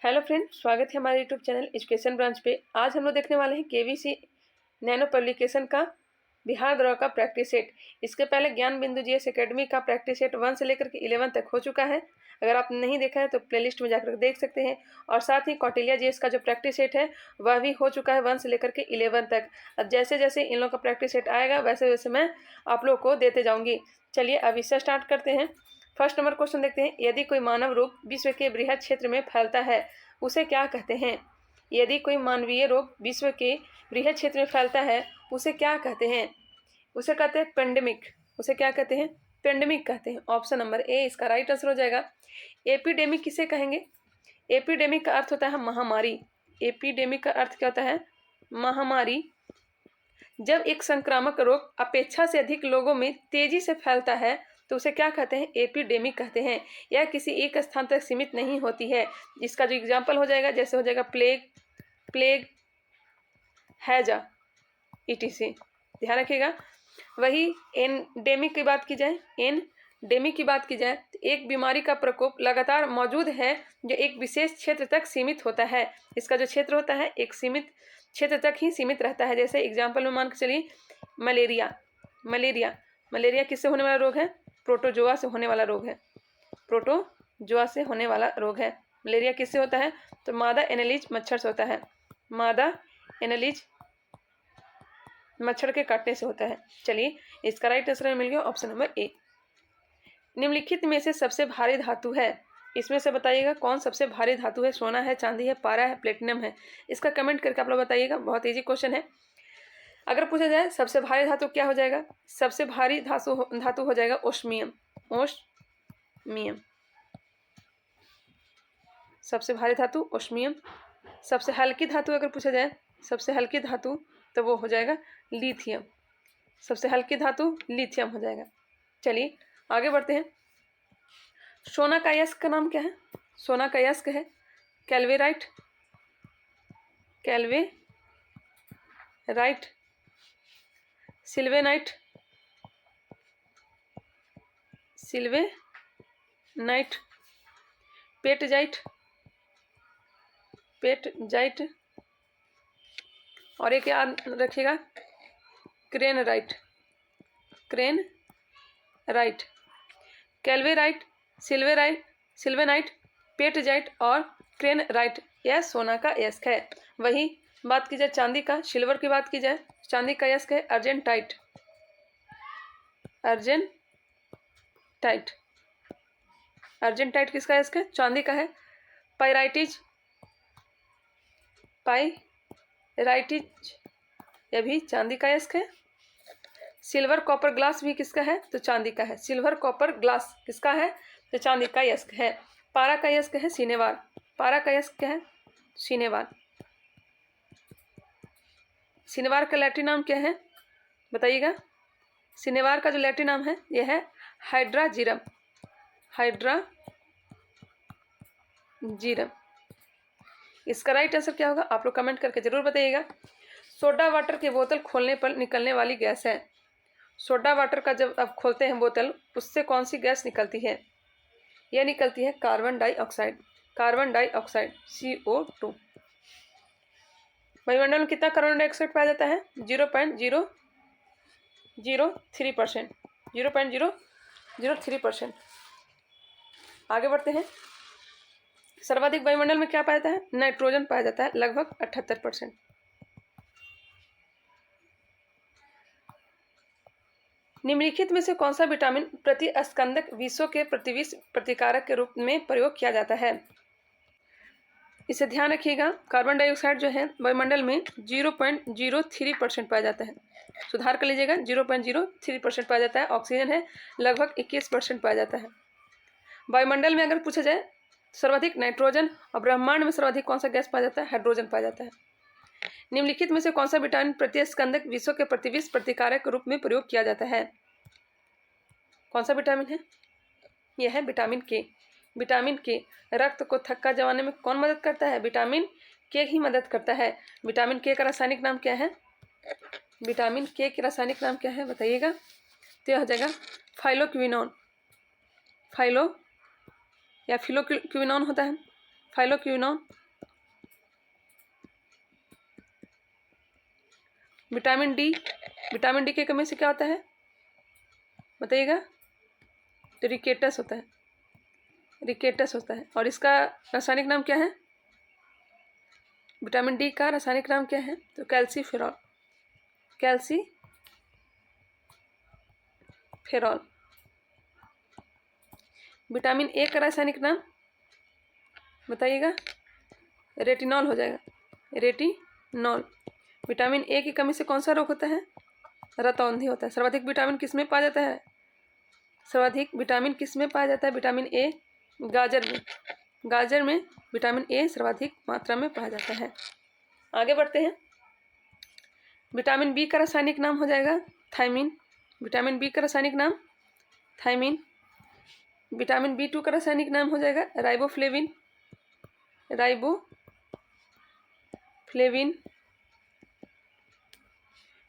Hello friend, स्वागत है हमारे यूट्यूब चैनल एजुकेशन ब्रांच पे। आज हम लोग देखने वाले हैं केवीसी नैनो पब्लिकेशन का बिहार द्रोह का प्रैक्टिस सेट। इसके पहले ज्ञान बिंदु जीएस एकेडमी का प्रैक्टिस सेट 1 से लेकर के 11 तक हो चुका है। अगर आप नहीं देखा है तो प्लेलिस्ट में जाकर देख सकते हैं। और साथ ही कौटिल्य जीएस का जो प्रैक्टिस सेट है वह भी हो चुका है 1 से लेकर के 11 तक। अब जैसे जैसे इन लोगों का प्रैक्टिस सेट आएगा वैसे वैसे मैं आप लोग को देते जाऊँगी। चलिए अब इससे स्टार्ट करते हैं। फर्स्ट नंबर क्वेश्चन देखते हैं। यदि कोई मानव रोग विश्व के बृहद क्षेत्र में फैलता है उसे क्या कहते हैं? यदि कोई मानवीय रोग विश्व के बृहद क्षेत्र में फैलता है उसे क्या कहते हैं? उसे कहते हैं पेंडेमिक। उसे क्या कहते हैं? पेंडेमिक कहते हैं। ऑप्शन नंबर ए इसका राइट आंसर हो जाएगा। एपिडेमिक किसे कहेंगे? एपिडेमिक का अर्थ होता है महामारी। एपिडेमिक का अर्थ क्या होता है? महामारी। जब एक संक्रामक रोग अपेक्षा से अधिक लोगों में तेजी से फैलता है तो उसे क्या कहते हैं? एपिडेमिक कहते हैं। यह किसी एक स्थान तक सीमित नहीं होती है। इसका जो एग्जाम्पल हो जाएगा, जैसे हो जाएगा प्लेग, हैजा, etc। ध्यान रखिएगा। वही एंडेमिक की बात की जाए, एंडेमिक की बात की जाए तो एक बीमारी का प्रकोप लगातार मौजूद है जो एक विशेष क्षेत्र तक सीमित होता है। इसका जो क्षेत्र होता है एक सीमित क्षेत्र तक ही सीमित रहता है। जैसे एग्जाम्पल में मान के चलिए मलेरिया किससे होने वाला रोग है? प्रोटोजोआ से होने वाला रोग है। प्रोटोजोआ से होने वाला रोग है। मलेरिया किससे होता है? तो मादा एनालिज मच्छर से होता है। मादा एनालिज मच्छर के काटने से होता है। चलिए इसका राइट आंसर मिल गया ऑप्शन नंबर ए। निम्नलिखित में से सबसे भारी धातु है। इसमें से बताइएगा कौन सबसे भारी धातु है? सोना है, चांदी है, पारा है, प्लेटिनम है? इसका कमेंट करके आप लोग बताइएगा। बहुत इजी क्वेश्चन है। अगर पूछा जाए सबसे भारी धातु क्या हो जाएगा? सबसे भारी धातु हो जाएगा ओस्मियम। ओस्मियम सबसे भारी धातु ओस्मियम। सबसे हल्की धातु अगर पूछा जाए, सबसे हल्की धातु तो वो हो जाएगा लिथियम। सबसे हल्की धातु लिथियम हो जाएगा। चलिए आगे बढ़ते हैं। सोना का अयस्क का नाम क्या है? सोना का अयस्क है कैल्वेराइट, सिल्वेनाइट, पेटजाइट और एक याद रखिएगा क्रेनराइट। कैल्वेराइट, सिल्वेनाइट, पेटजाइट और क्रेनराइट यह सोना का अयस्क है। वही बात की जाए चांदी का, सिल्वर की बात की जाए, चांदी का अयस्क है अर्जेंटाइट। अर्जेंटाइट किसका अयस्क है? चांदी का है। पाइराइटिज यह भी चांदी का अयस्क है। सिल्वर कॉपर ग्लास भी किसका है? तो चांदी का है। सिल्वर कॉपर ग्लास किसका है? तो चांदी का अयस्क है। पारा का अयस्क है सिनेवार। पारा का अयस्क क्या है? सिनेवार। सिनेवार का लैटिन नाम क्या है बताइएगा? सिनेवार का जो लैटिन नाम है यह है हाइड्राजीरम। इसका राइट आंसर क्या होगा? आप लोग कमेंट करके जरूर बताइएगा। सोडा वाटर की बोतल खोलने पर निकलने वाली गैस है। सोडा वाटर का जब आप खोलते हैं बोतल, उससे कौन सी गैस निकलती है? यह निकलती है कार्बन डाइऑक्साइड। CO2। वायुमंडल में कितना कार्बन डाइऑक्साइड पाया जाता है? 0.003%। 0.003%। आगे बढ़ते हैं। सर्वाधिक वायुमंडल में क्या पाया जाता है? नाइट्रोजन पाया जाता है, लगभग 78%। निम्नलिखित में से कौन सा विटामिन प्रतिस्कंदक विषों के प्रतिविष प्रतिकारक के रूप में प्रयोग किया जाता है? इसे ध्यान रखिएगा। कार्बन डाइऑक्साइड जो है वायुमंडल में 0.03% पाया जाता है। सुधार कर लीजिएगा, 0.03% पाया जाता है। ऑक्सीजन है लगभग 21% पाया जाता है। वायुमंडल में अगर पूछा जाए सर्वाधिक नाइट्रोजन और ब्रह्मांड में सर्वाधिक कौन सा गैस पाया जाता है? हाइड्रोजन पाया जाता है। निम्नलिखित में से कौन सा विटामिन प्रतिस्कंदक विषों के प्रतिविष प्रतिकारक के रूप में प्रयोग किया जाता है? कौन सा विटामिन है? यह है विटामिन के। विटामिन के रक्त को थक्का जमाने में कौन मदद करता है? विटामिन के ही मदद करता है। विटामिन के का रासायनिक नाम क्या है? विटामिन के रासायनिक नाम क्या है बताइएगा? तो यह हो जाएगा फाइलोक्विनोन। फिलोक्विनोन होता है। फाइलोक्विनोन। विटामिन डी की कमी से क्या होता है बताइएगा? तो रिकेटस होता है। और इसका रासायनिक नाम क्या है? विटामिन डी का रासायनिक नाम क्या है? तो कैल्सीफेरॉल। विटामिन ए का रासायनिक नाम बताइएगा? रेटिनॉल हो जाएगा, रेटिनॉल। विटामिन ए की कमी से कौन सा रोग होता है? रतौंधी होता है। सर्वाधिक विटामिन किस में पाया जाता है? विटामिन ए गाजर में विटामिन ए सर्वाधिक मात्रा में पाया जाता है। आगे बढ़ते हैं। विटामिन बी का रासायनिक नाम हो जाएगा थायमीन। विटामिन बी का रासायनिक नाम थायमीन। विटामिन बी2 का रासायनिक नाम हो जाएगा राइबोफ्लेविन।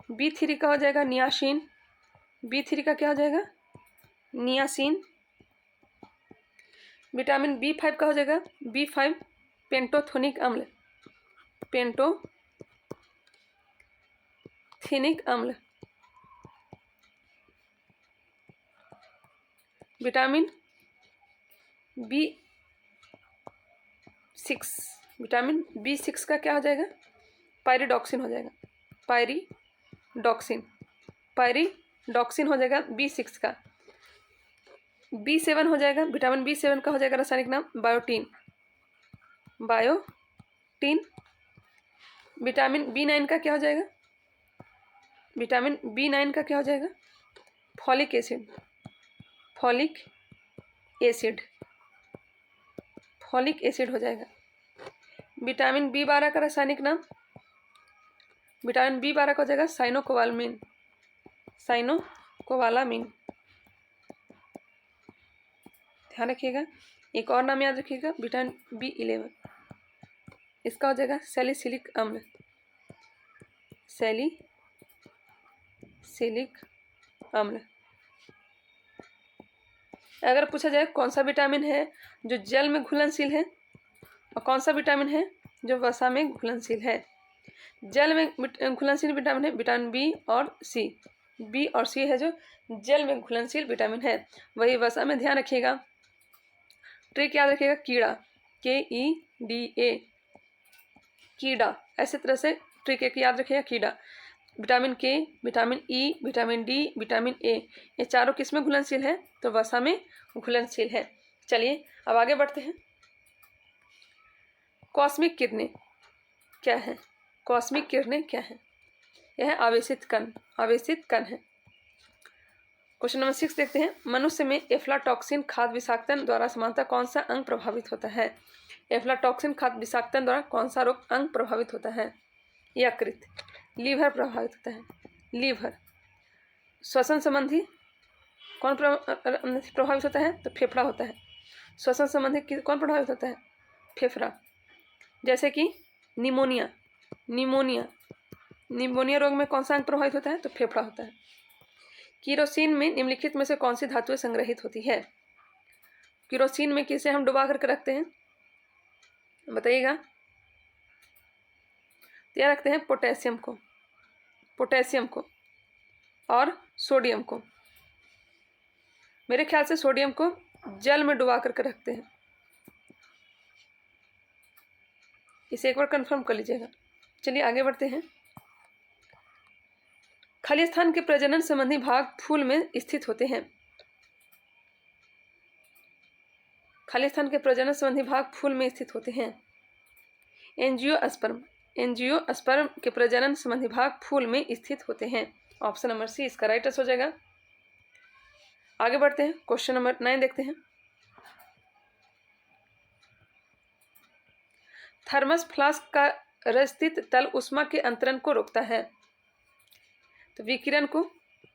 बी3 का हो जाएगा नियासिन। बी3 का क्या हो जाएगा? नियासिन। विटामिन बी5 का हो जाएगा बी5 पेंटोथेनिक अम्ल। विटामिन बी6 का क्या हो जाएगा? पायरिडॉक्सिन हो जाएगा। पायरिडॉक्सिन हो जाएगा बी6 का। बी7 हो जाएगा, विटामिन बी7 का हो जाएगा रासायनिक नाम बायोटीन। विटामिन बी9 का क्या हो जाएगा? विटामिन बी9 का क्या हो जाएगा? फॉलिक एसिड हो जाएगा। विटामिन बी12 का रासायनिक नाम, विटामिन बी12 का हो जाएगा साइनोकोबालामीन। ध्यान रखिएगा। एक और नाम याद रखिएगा, विटामिन बी11, इसका हो जाएगा सैलिसिलिक अम्ल। अगर पूछा जाए कौन सा विटामिन है जो जल में घुलनशील है और कौन सा विटामिन है जो वसा में घुलनशील है? जल में घुलनशील विटामिन है विटामिन बी और सी है जो जल में घुलनशील विटामिन है। वही वसा में ध्यान रखिएगा, ट्रिक याद रखिएगा, कीड़ा KEDA कीड़ा। ऐसे तरह से ट्रिक एक याद रखिएगा, कीड़ा। विटामिन के, vitamin E, vitamin D, vitamin A, ये चारों किस में घुलनशील है? तो वसा में घुलनशील है। चलिए अब आगे बढ़ते हैं। कॉस्मिक किरणें क्या है? यह आवेशित कण है। क्वेश्चन नंबर 6 देखते हैं। मनुष्य में एफ्लाटॉक्सिन खाद्य विषाक्तन द्वारा सामान्यतः कौन सा अंग प्रभावित होता है? एफ्लाटॉक्सिन खाद्य विषाक्तन द्वारा कौन सा अंग प्रभावित होता है? यकृत, लीवर प्रभावित होता है। लीवर। श्वसन संबंधी कौन प्रभावित होता है? तो फेफड़ा होता है। श्वसन संबंधी कौन प्रभावित होता है? फेफड़ा। जैसे कि निमोनिया रोग में कौन सा अंग प्रभावित होता है? तो फेफड़ा होता है। किरोसिन में निम्नलिखित में से कौन सी धातुएं संग्रहित होती है? किरोसिन में किसे हम डुबा करके रखते हैं बताइएगा? क्या रखते हैं? पोटेशियम को और सोडियम को। मेरे ख्याल से सोडियम को जल में डुबा करके रखते हैं। इसे एक बार कंफर्म कर लीजिएगा। चलिए आगे बढ़ते हैं। खालिस्तान के प्रजनन संबंधी भाग फूल में स्थित होते हैं। खालिस्तान के प्रजनन संबंधी भाग फूल में स्थित होते हैं। एंजियोस्पर्म के प्रजनन संबंधी भाग फूल में स्थित होते हैं। ऑप्शन नंबर सी इसका राइट आंसर हो जाएगा। आगे बढ़ते हैं। क्वेश्चन नंबर 9 देखते हैं। थर्मस फ्लास्क का रस्थित तल उष्मा के अंतरण को रोकता है। तो विकिरण को,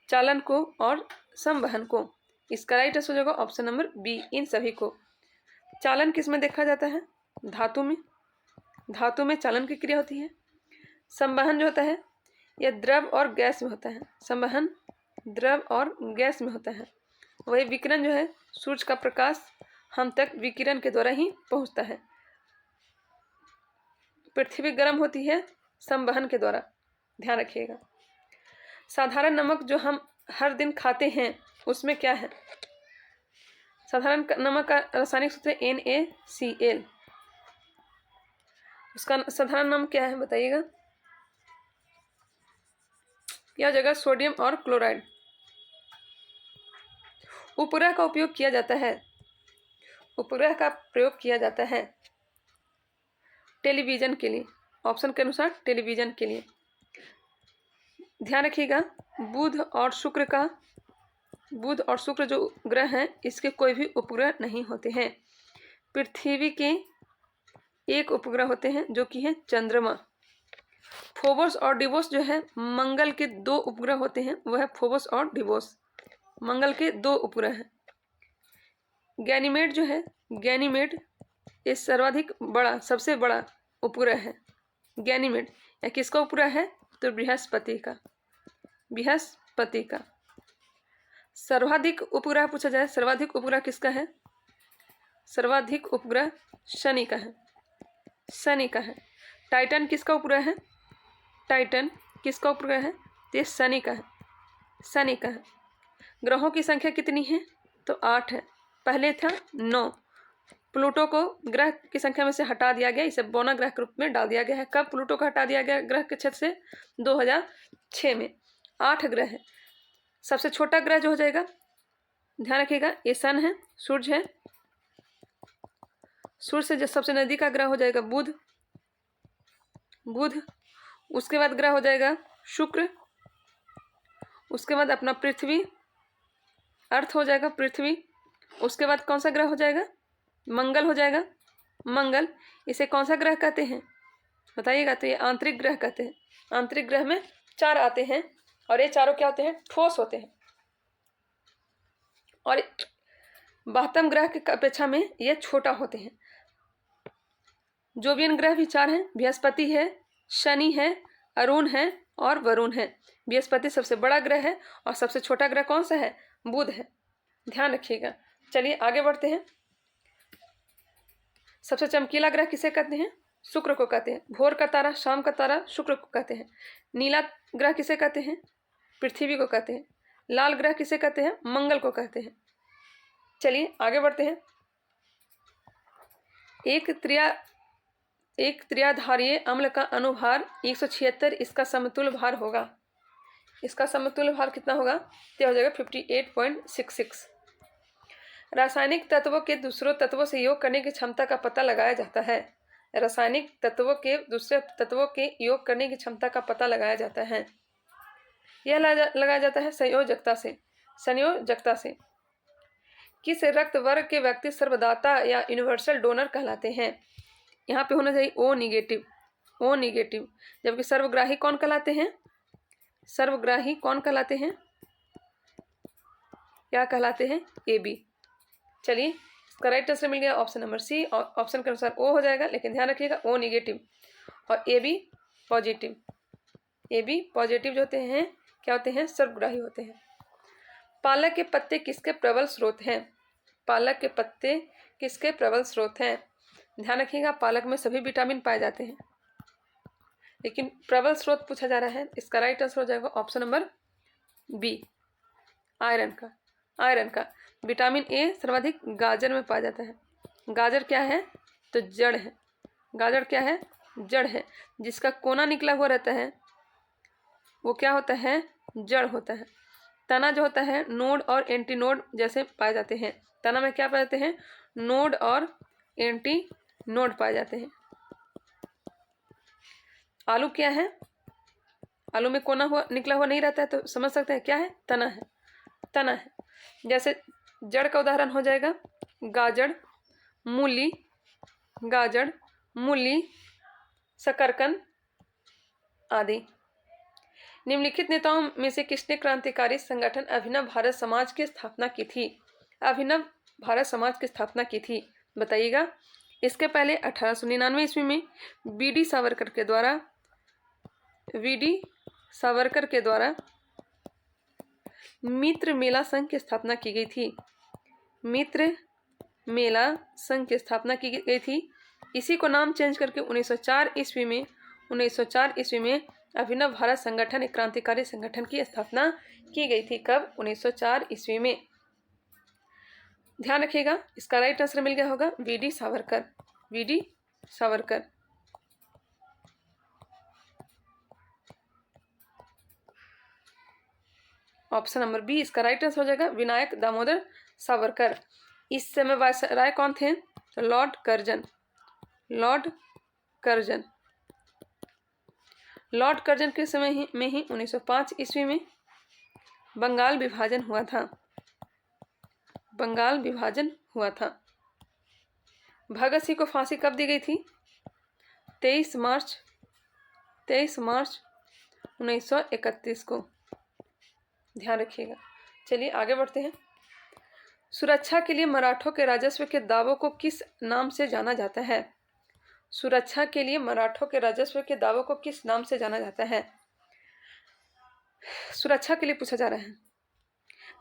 चालन को और संवहन को। इसका राइट आंसर हो जाएगा ऑप्शन नंबर बी, इन सभी को। चालन किस में देखा जाता है? धातु में चालन की क्रिया होती है। संवहन जो होता है यह द्रव और गैस में होता है। संवहन द्रव और गैस में होता है। वही विकिरण जो है, सूर्य का प्रकाश हम तक विकिरण के द्वारा ही पहुंचता है। पृथ्वी गर्म होती है संवहन के द्वारा, ध्यान रखिएगा। साधारण नमक जो हम हर दिन खाते हैं उसमें क्या है? साधारण नमक का रासायनिक सूत्र NaCl। उसका साधारण नाम क्या है बताइएगा? यह जगह सोडियम और क्लोराइड। उपग्रह का उपयोग किया जाता है, उपग्रह का प्रयोग किया जाता है टेलीविजन के लिए, ऑप्शन के अनुसार टेलीविजन के लिए। ध्यान रखिएगा, बुध और शुक्र जो ग्रह हैं इसके कोई भी उपग्रह नहीं होते हैं। पृथ्वी के एक उपग्रह होते हैं जो कि है चंद्रमा। फोबोस और डिवोस जो है मंगल के 2 उपग्रह होते हैं, वह है फोबोस और डिवोस, मंगल के 2 उपग्रह हैं। गैनीमेड जो है, गैनीमेड ये सर्वाधिक बड़ा, सबसे बड़ा उपग्रह है। गैनीमेड यह किसका उपग्रह है? तो बृहस्पति का। सर्वाधिक उपग्रह पूछा जाए, सर्वाधिक उपग्रह किसका है? सर्वाधिक उपग्रह शनि का है, टाइटन किसका उपग्रह है? टाइटन किसका उपग्रह है? तो शनि का है। ग्रहों की संख्या कितनी है? तो 8 है, पहले था 9। प्लूटो को ग्रह की संख्या में से हटा दिया गया, इसे बौना ग्रह के रूप में डाल दिया गया है। कब प्लूटो को हटा दिया गया ग्रह के क्षेत्र से? 2006 में। 8 ग्रह है। सबसे छोटा ग्रह जो हो जाएगा, ध्यान रखिएगा, ये सन है, सूर्य है। सूर्य से जो सबसे नजदीक का ग्रह हो जाएगा बुध। उसके बाद ग्रह हो जाएगा शुक्र। उसके बाद अपना पृथ्वी, अर्थ हो जाएगा पृथ्वी। उसके बाद कौन सा ग्रह हो जाएगा? मंगल हो जाएगा, मंगल। इसे कौन सा ग्रह कहते हैं बताइएगा? तो ये आंतरिक ग्रह कहते हैं। आंतरिक ग्रह में 4 आते हैं और ये चारों क्या होते हैं? ठोस होते हैं। और 72 ग्रह की अपेक्षा में ये छोटा होते हैं। जोवियन ग्रह भी 4 हैं, बृहस्पति है, शनि है, अरुण है और वरुण है। बृहस्पति सबसे बड़ा ग्रह है और सबसे छोटा ग्रह कौन सा है? बुध है, ध्यान रखिएगा। चलिए आगे बढ़ते हैं। सबसे चमकीला ग्रह किसे कहते हैं? शुक्र को कहते हैं। भोर का तारा, शाम का तारा शुक्र को कहते हैं। नीला ग्रह किसे कहते हैं? पृथ्वी को कहते हैं। लाल ग्रह किसे कहते हैं? मंगल को कहते हैं। चलिए आगे बढ़ते हैं। एक त्रियाधारीय अम्ल का अनुभार 176, इसका समतुल्य भार होगा। इसका समतुल्य भार कितना होगा? तो हो जाएगा 58.66। रासायनिक तत्वों के दूसरों तत्वों से योग करने की क्षमता का पता लगाया जाता है। रासायनिक तत्वों के दूसरे तत्वों के योग करने की क्षमता का पता लगाया जाता है। यह लगाया जाता है संयोजकता से। किस रक्त वर्ग के व्यक्ति सर्वदाता या यूनिवर्सल डोनर कहलाते हैं? यहाँ पे होना चाहिए O नेगेटिव। जबकि सर्वग्राही कौन कहलाते हैं? क्या कहलाते हैं? AB। चलिए इसका राइट आंसर मिल गया ऑप्शन नंबर C। और ऑप्शन के अनुसार O हो जाएगा, लेकिन ध्यान रखिएगा O नेगेटिव और AB पॉजिटिव। जो होते हैं क्या होते हैं? सर्वग्राही होते हैं। पालक के पत्ते किसके प्रबल स्रोत हैं? ध्यान रखिएगा, पालक में सभी विटामिन पाए जाते हैं, लेकिन प्रबल स्रोत पूछा जा रहा है। इसका राइट आंसर हो जाएगा ऑप्शन नंबर B, आयरन का। विटामिन A सर्वाधिक गाजर में पाया जाता है। गाजर क्या है? तो जड़ है। गाजर क्या है? जड़ है। जिसका कोना निकला हुआ रहता है वो क्या होता है? जड़ होता है। तना जो होता है नोड और एंटी नोड जैसे पाए जाते हैं। तना में क्या पाए जाते हैं? नोड और एंटी नोड पाए जाते हैं। आलू क्या है? आलू में कोना निकला हुआ नहीं रहता है, तो समझ सकते हैं क्या है? तना है। जैसे जड़ का उदाहरण हो जाएगा गाजर, मूली, शकरकंद आदि। निम्नलिखित नेताओं में से किसने क्रांतिकारी संगठन अभिनव भारत समाज की स्थापना की थी? बताइएगा। इसके पहले 1899 ईस्वी में वीडी सावरकर के द्वारा मित्र मेला संघ की स्थापना की गई थी। इसी को नाम चेंज करके 1904 ईस्वी में अभिनव भारत संगठन, एक क्रांतिकारी संगठन की स्थापना की गई थी। कब? 1904 ईस्वी में। ध्यान रखिएगा, इसका राइट आंसर मिल गया होगा VD Savarkar. VD Savarkar. Option number B इसका राइट आंसर हो जाएगा विनायक दामोदर सावरकर। इस समय वायसराय कौन थे? तो Lord Curzon. Lord Curzon. Lord Curzon के समय में ही 1905 ईस्वी में बंगाल विभाजन हुआ था। बंगाल विभाजन हुआ था। भगत सिंह को फांसी कब दी गई थी? 23 मार्च 1931 को। ध्यान रखिएगा। चलिए आगे बढ़ते हैं। सुरक्षा के लिए मराठों के राजस्व के दावों को किस नाम से जाना जाता है? सुरक्षा के लिए मराठों के राजस्व के दावों को किस नाम से जाना जाता है? सुरक्षा के लिए पूछा जा रहा है।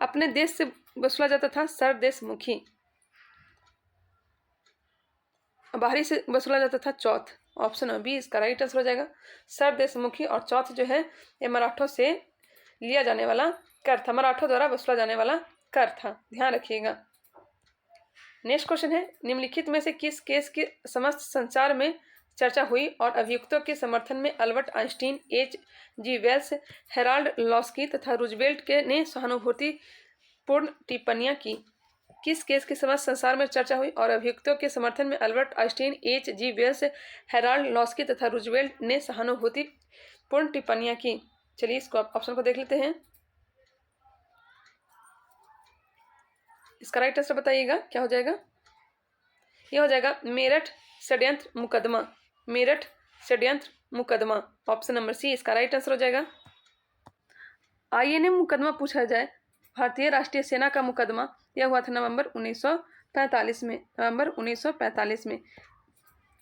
अपने देश से वसूला जाता था सरदेशमुखी, बाहरी से वसूला जाता था चौथ। ऑप्शन बी इसका राइट आंसर हो जाएगा सरदेशमुखी। और चौथ जो है ये मराठों से लिया जाने वाला कर था, मराठों द्वारा वसूला जाने वाला कर था। ध्यान रखिएगा। नेक्स्ट क्वेश्चन है, निम्नलिखित में से किस केस की समस्त संसार में चर्चा हुई और अभियुक्तों के समर्थन में Albert Einstein, H.G. Wells, Harold Laski तथा रूजवेल्ट के ने सहानुभूतिपूर्ण टिप्पणियां की? किस केस की समस्त संसार में चर्चा हुई और अभियुक्तों के समर्थन में Albert Einstein, H.G. Wells, Harold Laski तथा रूजवेल्ट ने सहानुभूतिपूर्ण टिप्पणियां की? चलिए इसको ऑप्शन को देख लेते हैं। इसका राइट आंसर बताइएगा क्या हो जाएगा? यह हो जाएगा मेरठ षड्यंत्र मुकदमा। मेरठ षड्यंत्र मुकदमा। ऑप्शन नंबर सी इसका राइट आंसर हो जाएगा। आईएनए मुकदमा पूछा जाए, भारतीय राष्ट्रीय सेना का मुकदमा, यह हुआ था नवंबर 1945 में। नवंबर 1945 में।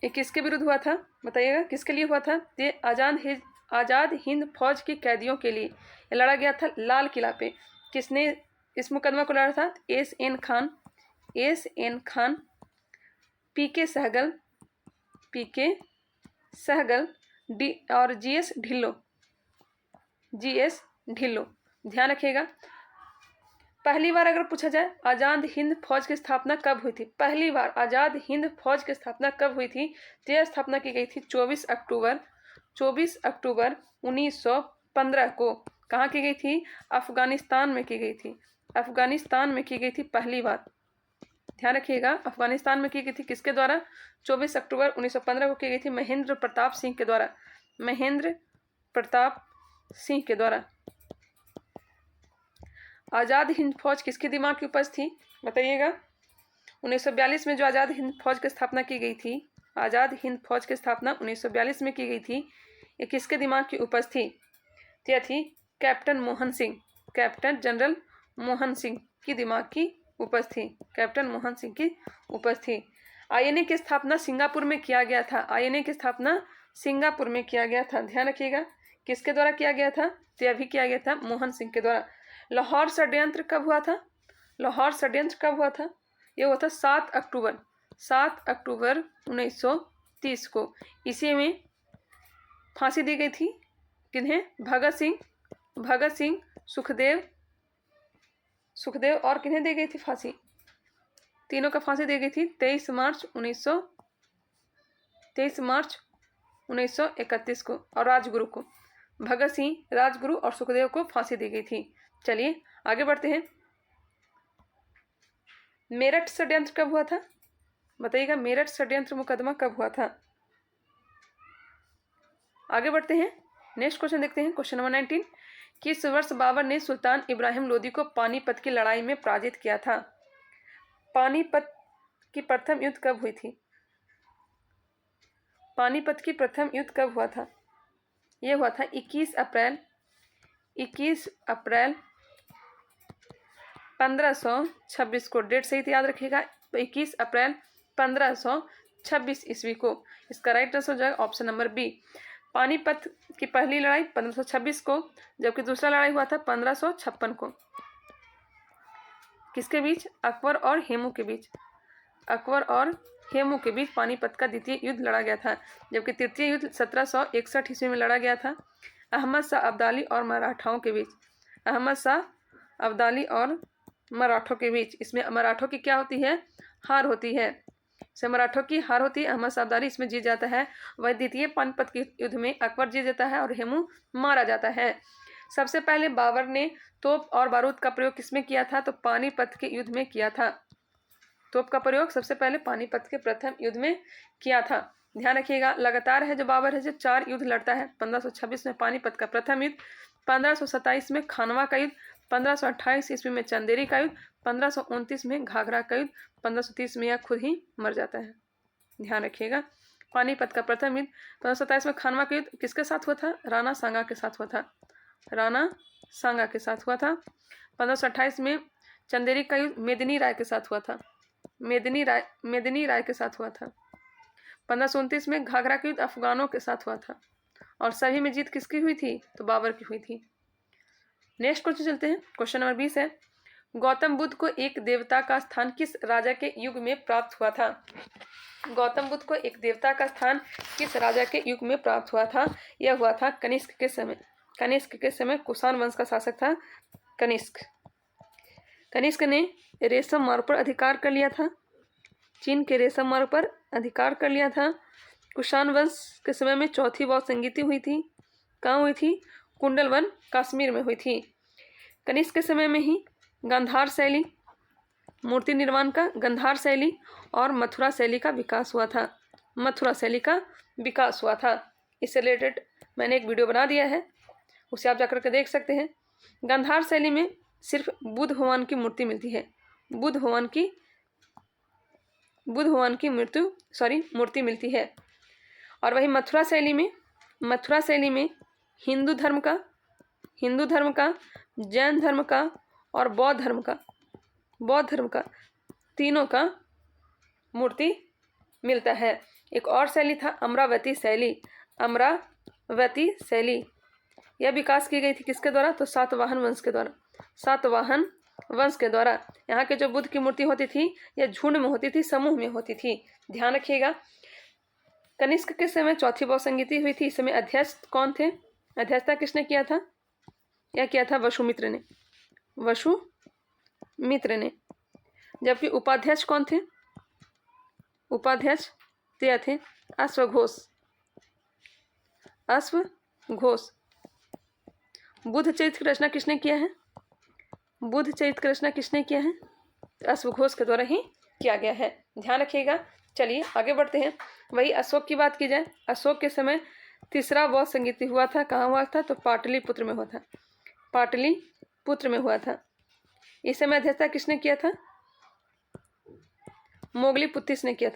ये किसके विरुद्ध हुआ था बताइएगा? किसके लिए हुआ था? ये आज़ाद हिंद फौज के कैदियों के लिए ये लड़ा गया था लाल किला पे। किसने इस मुकदमा को लड़ा था? एस.एन. खान, पीके सहगल डी और जीएस ढिल्लो। ध्यान रखिएगा। पहली बार अगर पूछा जाए आज़ाद हिंद फौज की स्थापना कब हुई थी? पहली बार आज़ाद हिंद फौज की स्थापना कब हुई थी? तो यह स्थापना की गई थी 24 अक्टूबर 1915 को। कहाँ की गई थी? अफगानिस्तान में की गई थी। अफगानिस्तान में की गई थी पहली बार। ध्यान रखिएगा, अफगानिस्तान में की गई थी किसके द्वारा? 24 अक्टूबर 1915 को की गई थी महेंद्र प्रताप सिंह के द्वारा। महेंद्र प्रताप सिंह के द्वारा। आज़ाद हिंद फौज किसके दिमाग की उपज थी बताइएगा? 1942 में जो आज़ाद हिंद फौज की स्थापना की गई थी, आज़ाद हिंद फौज की स्थापना 1942 में की गई थी, ये किसके दिमाग की उपज थी? यह थी captain Mohan Singh, captain general Mohan Singh की दिमाग की उपज थी। कैप्टन मोहन सिंह की उपज थी। आईएनए की स्थापना सिंगापुर में किया गया था। आईएनए की स्थापना सिंगापुर में किया गया था। ध्यान रखिएगा, किसके द्वारा किया गया था? तो यह भी किया गया था मोहन सिंह के द्वारा। लाहौर षड्यंत्र कब हुआ था? लाहौर षड्यंत्र कब हुआ था? यह हुआ था 7 अक्टूबर 1930 को। इसी में फांसी दी गई थी किन्हें? भगत सिंह, सुखदेव और किन्हें दी गई थी फांसी? तीनों का फांसी दी गई थी 23 मार्च 1931 को। और राजगुरु को, भगत सिंह, राजगुरु और सुखदेव को फांसी दी गई थी। चलिए आगे बढ़ते हैं। मेरठ षड्यंत्र कब हुआ था बताइएगा? मेरठ षड्यंत्र मुकदमा कब हुआ था? आगे बढ़ते हैं। नेक्स्ट क्वेश्चन देखते हैं। क्वेश्चन नंबर 19, किस वर्ष बाबर ने सुल्तान इब्राहिम लोदी को पानीपत की लड़ाई में पराजित किया था? पानीपत की प्रथम युद्ध कब हुई थी? पानीपत की प्रथम युद्ध कब हुआ था? यह हुआ था 21 अप्रैल 1526 को। डेट सही याद रखिएगा, 21 अप्रैल 1526 ईस्वी को। इसका राइट आंसर हो जाएगा ऑप्शन नंबर बी। पानीपत की पहली लड़ाई 1526 को, जबकि दूसरा लड़ाई हुआ था 1556 को। किसके बीच? अकबर और हेमू के बीच। अकबर और हेमू के बीच पानीपत का द्वितीय युद्ध लड़ा गया था, जबकि तृतीय युद्ध 1761 ईस्वी में लड़ा गया था। अहमद शाह अब्दाली और मराठाओं के बीच, अहमद शाह अब्दाली और मराठों के बीच, इसमें मराठों की क्या होती है, हार होती है। इसमें मराठों की हार होती है, अहमद शाह अब्दाली इसमें जीत जाता है। वह द्वितीय पानीपत के युद्ध में अकबर जीत जाता है और हेमू मारा जाता है। सबसे पहले बाबर ने तोप और बारूद का प्रयोग किसमें किया था, तो पानीपत के युद्ध में किया था। तोप का प्रयोग सबसे पहले पानीपत के प्रथम युद्ध में किया था। ध्यान रखिएगा, लगातार है जो बाबर है जो 4 युद्ध लड़ता है। 1526 में पानीपत का प्रथम युद्ध, 1527 में खानवा का युद्ध, 1528 ईस्वी में चंदेरी का युद्ध, 1529 में घाघरा का युद्ध, 1530 में यह खुद ही मर जाता है। ध्यान रखिएगा, पानीपत का प्रथम युद्ध 1527 में खानवा का युद्ध किसके साथ हुआ था, राणा सांगा के साथ हुआ था, राणा सांगा के साथ हुआ था। 1528 में चंदेरी का युद्ध मेदिनी राय के साथ हुआ था, मेदिनी राय के साथ हुआ था। 1529 में घाघरा का युद्ध अफगानों के साथ हुआ था और सभी में जीत किसकी हुई थी, तो बाबर की हुई थी। नेक्स्ट क्वेश्चन चलते हैं, क्वेश्चन नंबर 20 है, गौतम बुद्ध को एक देवता का स्थान किस राजा के युग में प्राप्त हुआ था। गौतम बुद्ध को एक देवता का स्थान किस राजा के युग में प्राप्त हुआ था, यह हुआ था कनिष्क के समय। कनिष्क के समय कुषाण वंश का शासक था कनिष्क। कनिष्क ने रेशम मार्ग पर अधिकार कर लिया था, चीन के रेशम मार्ग पर अधिकार कर लिया था। कुषाण वंश के समय में चौथी बौद्ध संगीति हुई थी, कहाँ हुई थी, कुंडलवन कश्मीर में हुई थी। कनिष्क के समय में ही गांधार शैली, मूर्ति निर्माण का गांधार शैली और मथुरा शैली का विकास हुआ था, मथुरा शैली का विकास हुआ था। इससे रिलेटेड मैंने एक वीडियो बना दिया है, उसे आप जाकर के देख सकते हैं। गांधार शैली में सिर्फ बुद्ध भगवान की मूर्ति मिलती है, बुद्ध भगवान की मूर्ति मिलती है। और वही मथुरा शैली में हिंदू धर्म का, जैन धर्म का और बौद्ध धर्म का तीनों का मूर्ति मिलता है। एक और शैली था अमरावती शैली। यह विकास की गई थी किसके द्वारा, तो सातवाहन वंश के द्वारा। यहाँ के जो बुद्ध की मूर्ति होती थी यह झुंड में होती थी, समूह में होती थी। ध्यान रखिएगा, कनिष्क के समय चौथी बौद्ध संगीति हुई थी। इस समय अध्यक्ष कौन थे, अध्यक्षता किसने किया था, यह किया था वसुमित्र ने। जबकि उपाध्यक्ष कौन थे, उपाध्यक्ष ते थे अश्वघोष। बुद्ध चरित्र की रचना किसने किया है, अश्वघोष के द्वारा ही किया गया है। ध्यान रखिएगा। चलिए आगे बढ़ते हैं। वही अशोक की बात की जाए, अशोक के समय तीसरा बौद्ध संगीति हुआ था, कहाँ हुआ था, तो पाटलिपुत्र में हुआ था। इस समय अध्यक्षता किसने किया था, मोगलीपुत्तिस ने किया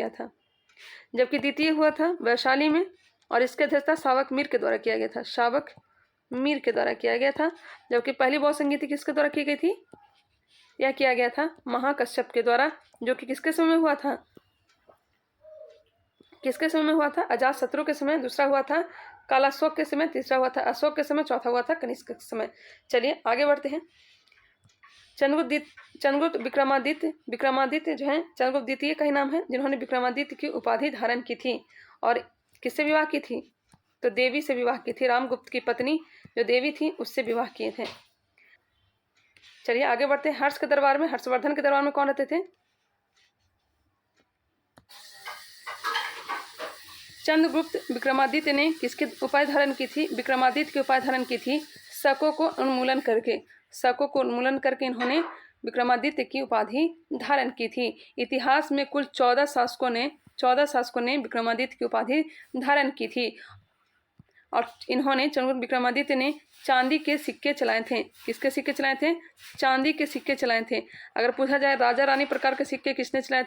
था। जबकि द्वितीय हुआ था वैशाली में और इसके अध्यक्षता शावक मीर के द्वारा किया गया था। जबकि पहली बौद्ध संगीति किसके द्वारा की गई थी, यह किया गया था महाकश्यप के द्वारा, जो कि किसके समय में हुआ था, अजातशत्रु के समय। दूसरा हुआ था कालाशोक के समय, तीसरा हुआ था अशोक के समय, चौथा हुआ था कनिष्क के समय। चलिए आगे बढ़ते हैं। चंद्रगुप्त विक्रमादित्य जो है, चंद्रगुप्त द्वितीय का ही नाम है, जिन्होंने विक्रमादित्य की उपाधि धारण की थी और किससे विवाह की थी, तो देवी से विवाह की थी। रामगुप्त की पत्नी जो देवी थी उससे विवाह किए थे। चलिए आगे बढ़ते हैं। हर्षवर्धन के दरबार में कौन रहते थे, चंद्रगुप्त विक्रमादित्य ने किसकी उपाधि धारण की थी, विक्रमादित्य की उपाधि धारण की थी शकों को उन्मूलन करके इन्होंने विक्रमादित्य की उपाधि धारण की थी। इतिहास में कुल 14 शासकों ने विक्रमादित्य की उपाधि धारण की थी और इन्होंने, चंद्रगुप्त विक्रमादित्य ने चांदी के सिक्के चलाए थे। किसके सिक्के चलाए थे, चांदी के सिक्के चलाए थे। अगर पूछा जाए राजा रानी प्रकार के सिक्के किसने चलाए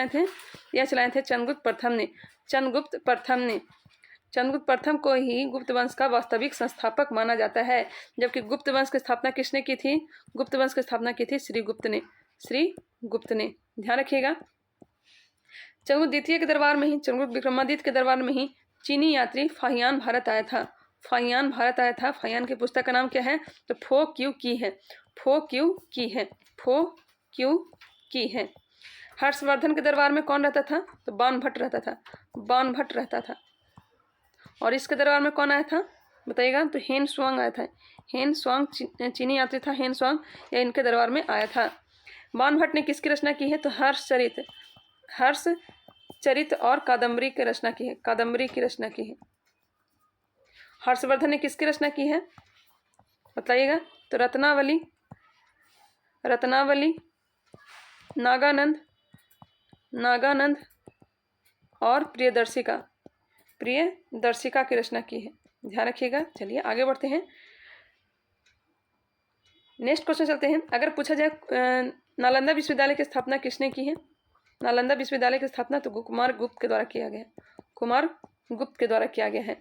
थे, यह चलाए थे चंद्रगुप्त प्रथम को ही गुप्त वंश का वास्तविक संस्थापक माना जाता है। जबकि गुप्त वंश की स्थापना किसने की थी, श्रीगुप्त ने। ध्यान रखिएगा। चंद्रगुप्त विक्रमादित्य के दरबार में ही चीनी यात्री फाहियान भारत आया था। फाहियान की पुस्तक का नाम क्या है, तो फो क्यू की है। क्यों की है। हर्षवर्धन के दरबार में कौन रहता था? तो बाण भट्ट रहता था, बाण भट्ट रहता था। और इसके दरबार में कौन आया था बताइएगा? तो हेन स्वांग आया था। हेन स्वांग चीनी यात्री था, हेन स्वांग, यह इनके दरबार में आया था। बाण भट्ट ने किसकी रचना की है? तो हर्षचरित और कादम्बरी की रचना की है, कादम्बरी की रचना की है। हर्षवर्धन ने किसकी रचना की है बताइएगा? तो रत्नावली, नागानंद और प्रियदर्शिका की रचना की है। ध्यान रखिएगा। चलिए आगे बढ़ते हैं, नेक्स्ट क्वेश्चन चलते हैं। अगर पूछा जाए नालंदा विश्वविद्यालय की स्थापना किसने की है? नालंदा विश्वविद्यालय की स्थापना तो कुमार गुप्त के द्वारा किया गया, कुमार गुप्त के द्वारा किया गया है।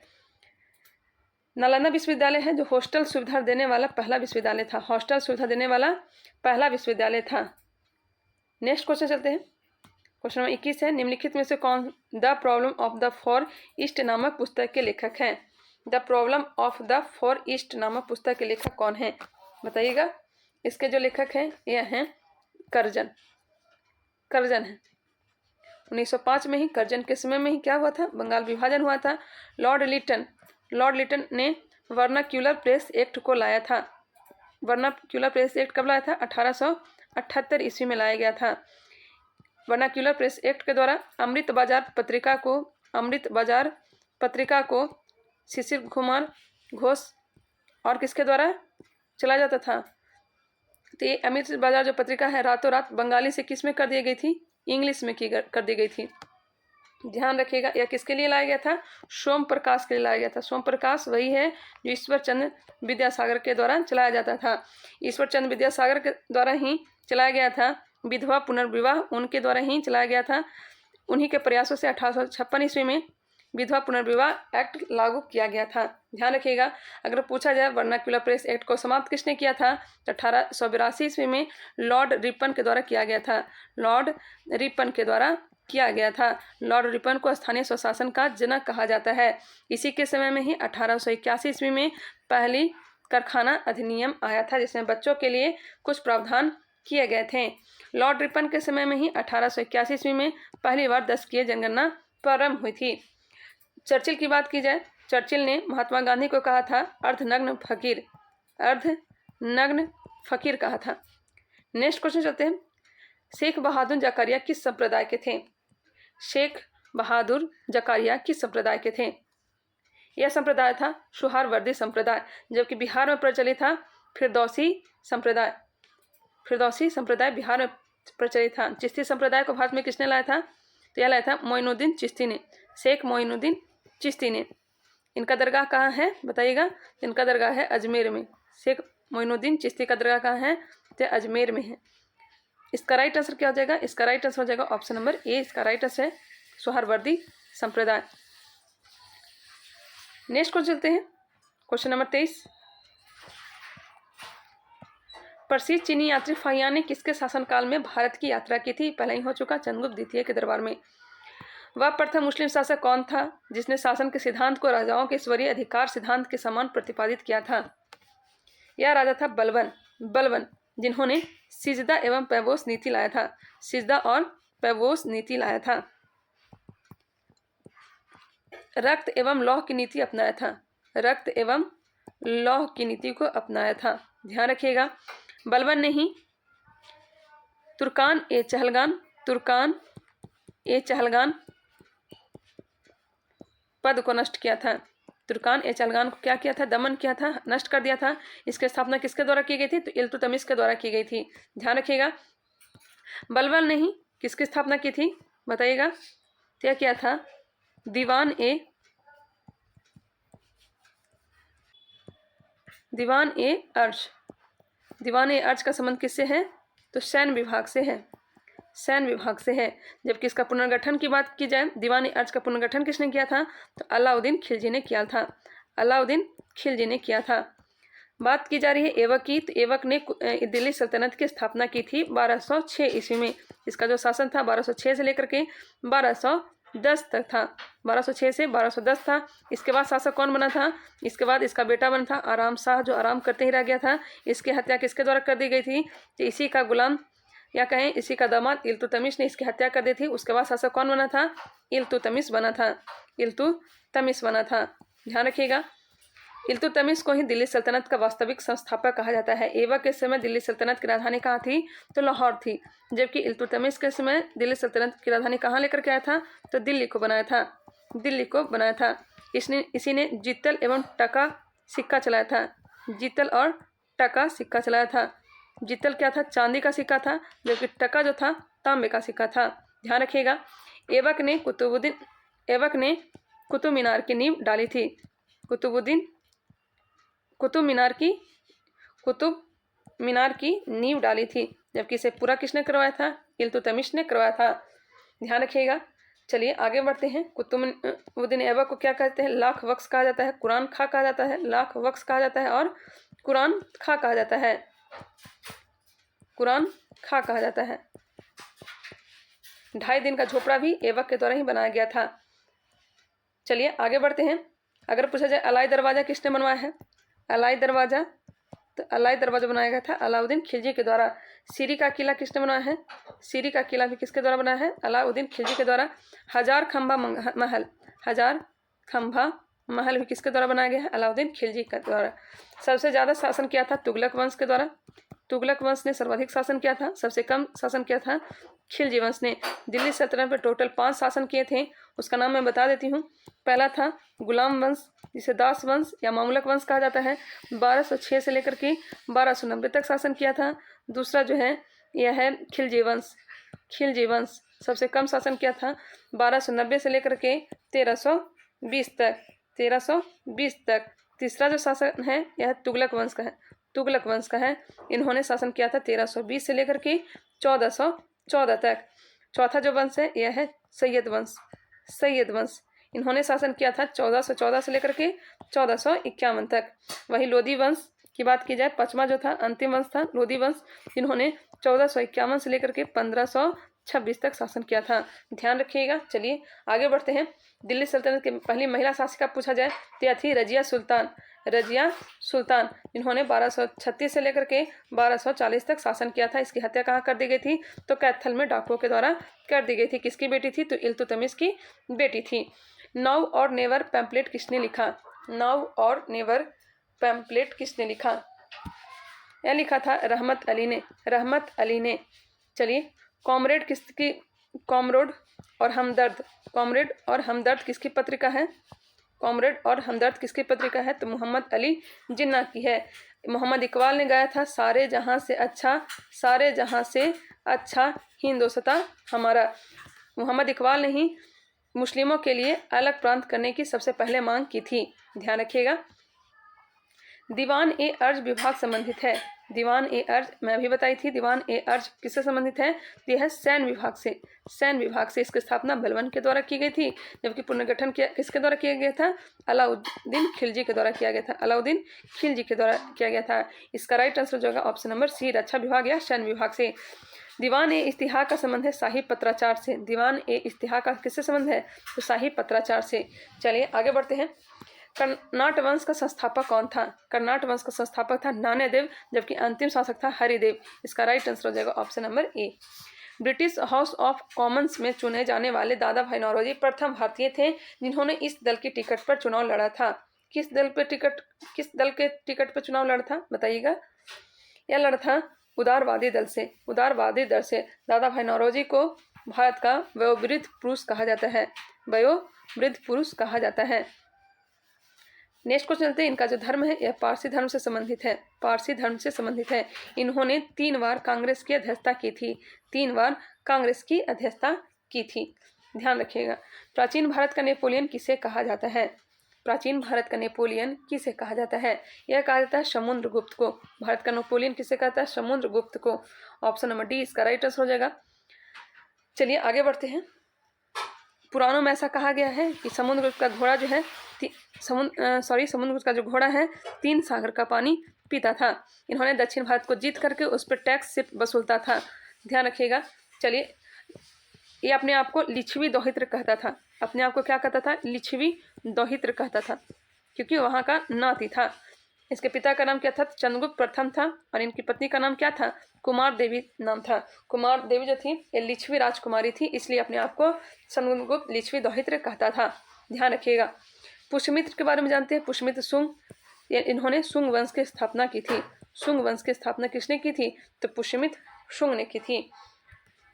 नालंदा विश्वविद्यालय है जो हॉस्टल सुविधा देने वाला पहला विश्वविद्यालय था, हॉस्टल सुविधा देने वाला पहला विश्वविद्यालय था। नेक्स्ट क्वेश्चन चलते हैं, क्वेश्चन नंबर 21 है, निम्नलिखित में से कौन the problem of the for east नामक पुस्तक के लेखक हैं? The problem of the for east नामक पुस्तक के लेखक कौन है बताइएगा? इसके जो लेखक हैं यह हैं कर्जन है। 1905 में ही कर्जन के समय में ही क्या हुआ था? बंगाल विभाजन हुआ था। लॉर्ड लिटन ने वर्नाक्यूलर प्रेस एक्ट को लाया था। वर्नाक्यूलर प्रेस एक्ट कब लाया था? 1878 ईस्वी में लाया गया था। वर्नाक्यूलर प्रेस एक्ट के द्वारा अमृत बाजार पत्रिका को शिशिर कुमार घोष और किसके द्वारा चला जाता था? तो ये अमृत बाजार जो पत्रिका है रातों रात बंगाली से किस में कर दी गई थी? इंग्लिश में कर दी गई थी। ध्यान रखिएगा। यह किसके लिए लाया गया था? सोम प्रकाश के लिए लाया गया था। सोम प्रकाश वही है जो ईश्वर चंद्र विद्यासागर के द्वारा चलाया जाता था। ईश्वर चंद्र विद्यासागर के द्वारा ही चलाया गया था। विधवा पुनर्विवाह उनके द्वारा ही चलाया गया था। उन्हीं के प्रयासों से 1856 ईस्वी में विधवा पुनर्विवाह एक्ट लागू किया गया था। ध्यान रखिएगा। अगर पूछा जाए वर्नाक्यूलर प्रेस एक्ट को समाप्त किसने किया था? तो 1882 ईस्वी में लॉर्ड रिपन के द्वारा किया गया था। लॉर्ड रिपन के द्वारा किया गया था। लॉर्ड रिपन को स्थानीय स्वशासन का जनक कहा जाता है। इसी के समय में ही 1881 ईस्वी में पहली कारखाना अधिनियम आया था जिसमें बच्चों के लिए कुछ प्रावधान किए गए थे। लॉर्ड रिपन के समय में ही 1881 ईस्वी में पहली बार 10 की जनगणना प्रारंभ हुई थी। चर्चिल की बात की जाए, चर्चिल ने महात्मा गांधी को कहा था अर्धनग्न फकीर कहा था। नेक्स्ट क्वेश्चन चलते हैं, शेख बहादुर जकारिया किस संप्रदाय के थे? शेख बहादुर जकारिया किस संप्रदाय के थे? यह संप्रदाय था सुहारवर्दी संप्रदाय, जबकि बिहार में प्रचलित था फिरदौसी संप्रदाय बिहार में प्रचलित था। चिश्ती संप्रदाय को भारत में किसने लाया था? तो यह लाया था मोइनुद्दीन चिश्ती ने, शेख मोइनुद्दीन चिश्ती ने। इनका दरगाह कहाँ है बताइएगा? इनका दरगाह है अजमेर में। शेख मोइनुद्दीन चिश्ती का दरगाह कहाँ है? तो अजमेर में है। इसका राइट आंसर क्या हो जाएगा? इसका राइट आंसर हो जाएगा ऑप्शन नंबर ए। इसका राइट आंसर है सुहारवर्दी संप्रदाय। नेक्स्ट क्वेश्चन चलते हैं, क्वेश्चन नंबर 23, प्रसिद्ध चीनी यात्री फाहियान ने किसके शासनकाल में भारत की यात्रा की थी? पहले ही हो चुका, चंद्रगुप्त द्वितीय के दरबार में। वह प्रथम मुस्लिम शासक कौन था जिसने शासन के सिद्धांत को राजाओं के ईश्वरीय अधिकार सिद्धांत के समान प्रतिपादित किया था? यह राजा था बलबन, जिन्होंने सिजदा एवं पैबोस नीति लाया था। सिजदा और पैबोस नीति लाया था। रक्त एवं लौह की नीति अपनाया था। रक्त एवं लौह की नीति को अपनाया था। ध्यान रखिएगा। बलबन ने ही तुर्कान ए चहलगान पद को नष्ट किया था। तुर्कान ए चहलगान को क्या किया था? दमन किया था, नष्ट कर दिया था। इसकी स्थापना किसके द्वारा की गई थी? तो इल्तुतमिश के द्वारा की गई थी। ध्यान रखिएगा। बलबन ने ही किसकी स्थापना की थी बताइएगा? क्या किया था? दीवान ए अर्ज का संबंध किससे है? तो सैन्य विभाग से है। जबकि इसका पुनर्गठन की बात की जाए, दीवान ए अर्ज का पुनर्गठन किसने किया था? तो अलाउद्दीन खिलजी ने किया था। बात की जा रही है एवक की, तो एवक ने दिल्ली सल्तनत की स्थापना की थी 1206 ईस्वी में। इसका जो शासन था 1206 से लेकर के 1210 तक था। 1206 से 1210 था। इसके बाद शासक कौन बना था? इसके बाद इसका बेटा बना था आराम शाह, जो आराम करते ही रह गया था। इसकी हत्या किसके द्वारा कर दी गई थी? तो इसी का गुलाम या कहें इसी का दामाद इल्तुतमिश ने इसकी हत्या कर दी थी। उसके बाद शासक कौन बना था? इल्तुतमिश बना था। इल्तुतमिश बना था, ध्यान रखिएगा। इल्तुतमिश को ही दिल्ली सल्तनत का वास्तविक संस्थापक कहा जाता है। ऐबक के समय दिल्ली सल्तनत की राजधानी कहाँ थी? तो लाहौर थी। जबकि इल्तुतमिश के समय दिल्ली सल्तनत की राजधानी कहाँ लेकर के आया था? तो दिल्ली को बनाया था। दिल्ली को बनाया था। इसी ने जितल एवं टका सिक्का चलाया था। जितल और टका सिक्का चलाया था। जितल क्या था? चांदी का सिक्का था, जबकि टका जो था तांबे का सिक्का था, ध्यान रखिएगा। ऐबक ने कुतुब मीनार की नींव डाली थी। कुतुब मीनार की नींव डाली थी, जबकि इसे पूरा किसने करवाया था? इल्तुतमिश ने करवाया था, ध्यान रखिएगा। चलिए आगे बढ़ते हैं। कुतुबुद्दीन ऐबक को क्या कहते हैं? लाख वक्स कहा जाता है, कुरान खां कहा जाता है, लाख वक्स कहा जाता है और कुरान खां कहा जाता है। कुरान खां कहा जाता है। 2.5 दिन का झोपड़ा भी ऐबक के द्वारा ही बनाया गया था। चलिए आगे बढ़ते हैं। अगर पूछा जाए अलाई दरवाजा किसने बनवाया है? अलाई दरवाजा बनाया गया था अलाउद्दीन खिलजी के द्वारा। सीरी का किला किसने बनाया है? सीरी का किला भी किसके द्वारा बनाया है? अलाउद्दीन खिलजी के द्वारा। हजार खंभा महल भी किसके द्वारा बनाया गया है? अलाउद्दीन खिलजी के द्वारा। सबसे ज्यादा शासन किया था तुगलक वंश के द्वारा। तुगलक वंश ने सर्वाधिक शासन किया था। सबसे कम शासन किया था खिलजी वंश ने। दिल्ली सल्तनत पर टोटल 5 शासन किए थे। उसका नाम मैं बता देती हूँ। पहला था गुलाम वंश, जिसे दास वंश या मामलक वंश कहा जाता है। 1206 से लेकर के 1290 तक शासन किया था। दूसरा जो है यह है खिलजी वंश सबसे कम शासन किया था 1290 से लेकर के 1320 तक। तीसरा जो शासन है यह तुगलक वंश का है। इन्होंने शासन किया था 1320 से लेकर के 1414 तक। चौथा जो वंश है यह है सैयद वंश। इन्होंने शासन किया था 1414 से लेकर के 1451 तक। वही लोधी वंश की बात की जाए, पांचवा जो था अंतिम वंश था लोधी वंश, जिन्होंने 1451 से लेकर के 1526 तक शासन किया था, ध्यान रखिएगा। चलिए आगे बढ़ते हैं। दिल्ली सल्तनत की पहली महिला शासिका पूछा जाए तो यह थी रजिया सुल्तान, जिन्होंने 1236 से लेकर के 1240 तक शासन किया था। इसकी हत्या कहाँ कर दी गई थी? तो कैथल में डाकुओं के द्वारा कर दी गई थी। किसकी बेटी थी? तो इल्तुतमिश की बेटी थी। नाउ और नेवर पैम्पलेट किसने लिखा? यह लिखा था रहमत अली ने। चलिए कॉमरेड और हमदर्द किसकी पत्रिका है? तो मोहम्मद अली जिन्ना की है। मोहम्मद इकबाल ने गाया था सारे जहां से अच्छा हिंदोस्तां हमारा। मोहम्मद इकबाल ने ही मुस्लिमों के लिए अलग प्रांत करने की सबसे पहले मांग की थी, ध्यान रखिएगा। दीवान ए अर्ज विभाग संबंधित है। दीवान ए अर्ज मैं भी बताई थी। दीवान ए अर्ज किससे संबंधित है? यह है सैन्य विभाग से। इसकी स्थापना बलबन के द्वारा की गई थी, जबकि पुनर्गठन किसके द्वारा किया गया था? अलाउद्दीन खिलजी के द्वारा किया था। इसका राइट आंसर जो होगा ऑप्शन नंबर सी, रक्षा विभाग या सैन्य विभाग से। दीवान ए इस्तिहा का संबंध है शाही पत्राचार से। दीवान ए इस्तिहा का किससे संबंध है? तो शाही पत्राचार से। चलिए आगे बढ़ते हैं। कर्नाट वंश का संस्थापक कौन था? कर्नाट वंश का संस्थापक था नान्यदेव, जबकि अंतिम शासक था हरिदेव। इसका राइट आंसर हो जाएगा option number A. British house of Commons में चुने जाने वाले दादा भाई नौरोजी प्रथम भारतीय थे जिन्होंने इस दल की टिकट पर चुनाव लड़ा था। किस दल के टिकट पर चुनाव लड़ा था बताइएगा? यह लड़ा था उदारवादी दल से। दादा भाई नौरोजी को भारत का वयोवृद्ध पुरुष कहा जाता है। नेक्स्ट क्वेश्चन चलते हैं। इनका जो धर्म है यह पारसी धर्म से संबंधित है। इन्होंने 3 बार कांग्रेस की अध्यक्षता की थी, ध्यान रखिएगा। प्राचीन भारत का नेपोलियन किसे कहा जाता है? यह कहा जाता है समुद्रगुप्त को। भारत का नेपोलियन किसे कहता है? समुद्रगुप्त को। ऑप्शन नंबर डी इसका राइट आंसर हो जाएगा। चलिए आगे बढ़ते हैं। पुराणों में ऐसा कहा गया है कि समुद्रगुप्त का घोड़ा जो है समुद्रगुप्त का जो घोड़ा है 3 सागर का पानी पीता था। इन्होंने दक्षिण भारत को जीत करके उस पर टैक्स से वसूलता था, ध्यान रखिएगा। चलिए ये अपने आप को लिच्छवी दोहित्र कहता था। अपने आप को क्या कहता था? लिच्छवी दोहित्र कहता था, क्योंकि वहाँ का नाती था। इसके पिता का नाम क्या था? चंद्रगुप्त प्रथम था। और इनकी पत्नी का नाम क्या था? कुमार देवी नाम था। कुमार देवी जो थी ये लिच्छवी राजकुमारी थी, इसलिए अपने आप को चंद्रगुप्त लिच्छवी दौहित्र कहता था। ध्यान रखिएगा। पुष्यमित्र के बारे में जानते हैं। पुष्यमित्र शुंग, इन्होंने शुंग वंश की स्थापना की थी। शुंग वंश की स्थापना किसने की थी? तो पुष्यमित्र शुंग ने की थी।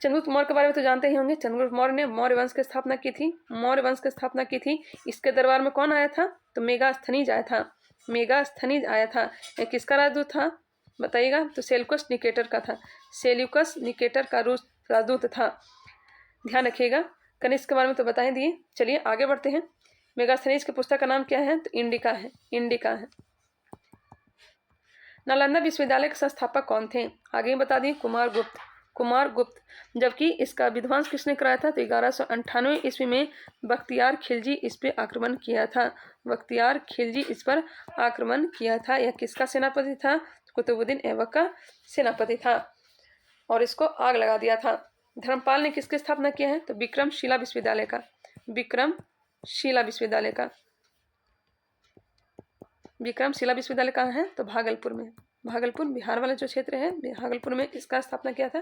चंद्रगुप्त मौर्य के बारे में तो जानते ही होंगे। चंद्रगुप्त मौर्य ने मौर्य वंश की स्थापना की थी। मौर्य वंश की स्थापना की थी। इसके दरबार में कौन आया था? तो मेगास्थनीज आया था। मेगास्थनीज आया था। ये किसका राजदूत था बताइएगा? तो सेल्यूकस निकेटर का था। सेल्यूकस निकेटर का रूस राजदूत था। ध्यान रखिएगा। कनिष्क के बारे में तो बता ही दिए। चलिए आगे बढ़ते हैं। मेगास्थनीज की पुस्तक का नाम क्या है? तो इंडिका है। इंडिका है। नालंदा विश्वविद्यालय के संस्थापक कौन थे? आगे ही बता दिए, कुमार गुप्त। कुमार गुप्त। जबकि इसका विध्वंस किसने कराया था? तो 1198 ईस्वी में बख्तियार खिलजी इस पर आक्रमण किया था। बख्तियार खिलजी इस पर आक्रमण किया था। यह किसका सेनापति था? कुतुबुद्दीन ऐबक का सेनापति था और इसको आग लगा दिया था। धर्मपाल ने किसकी स्थापना किया है? तो विक्रमशिला विश्वविद्यालय का। विक्रमशिला विश्वविद्यालय का। विक्रमशिला विश्वविद्यालय कहाँ है? तो भागलपुर में। भागलपुर बिहार वाला जो क्षेत्र है, भागलपुर में इसका स्थापना किया था।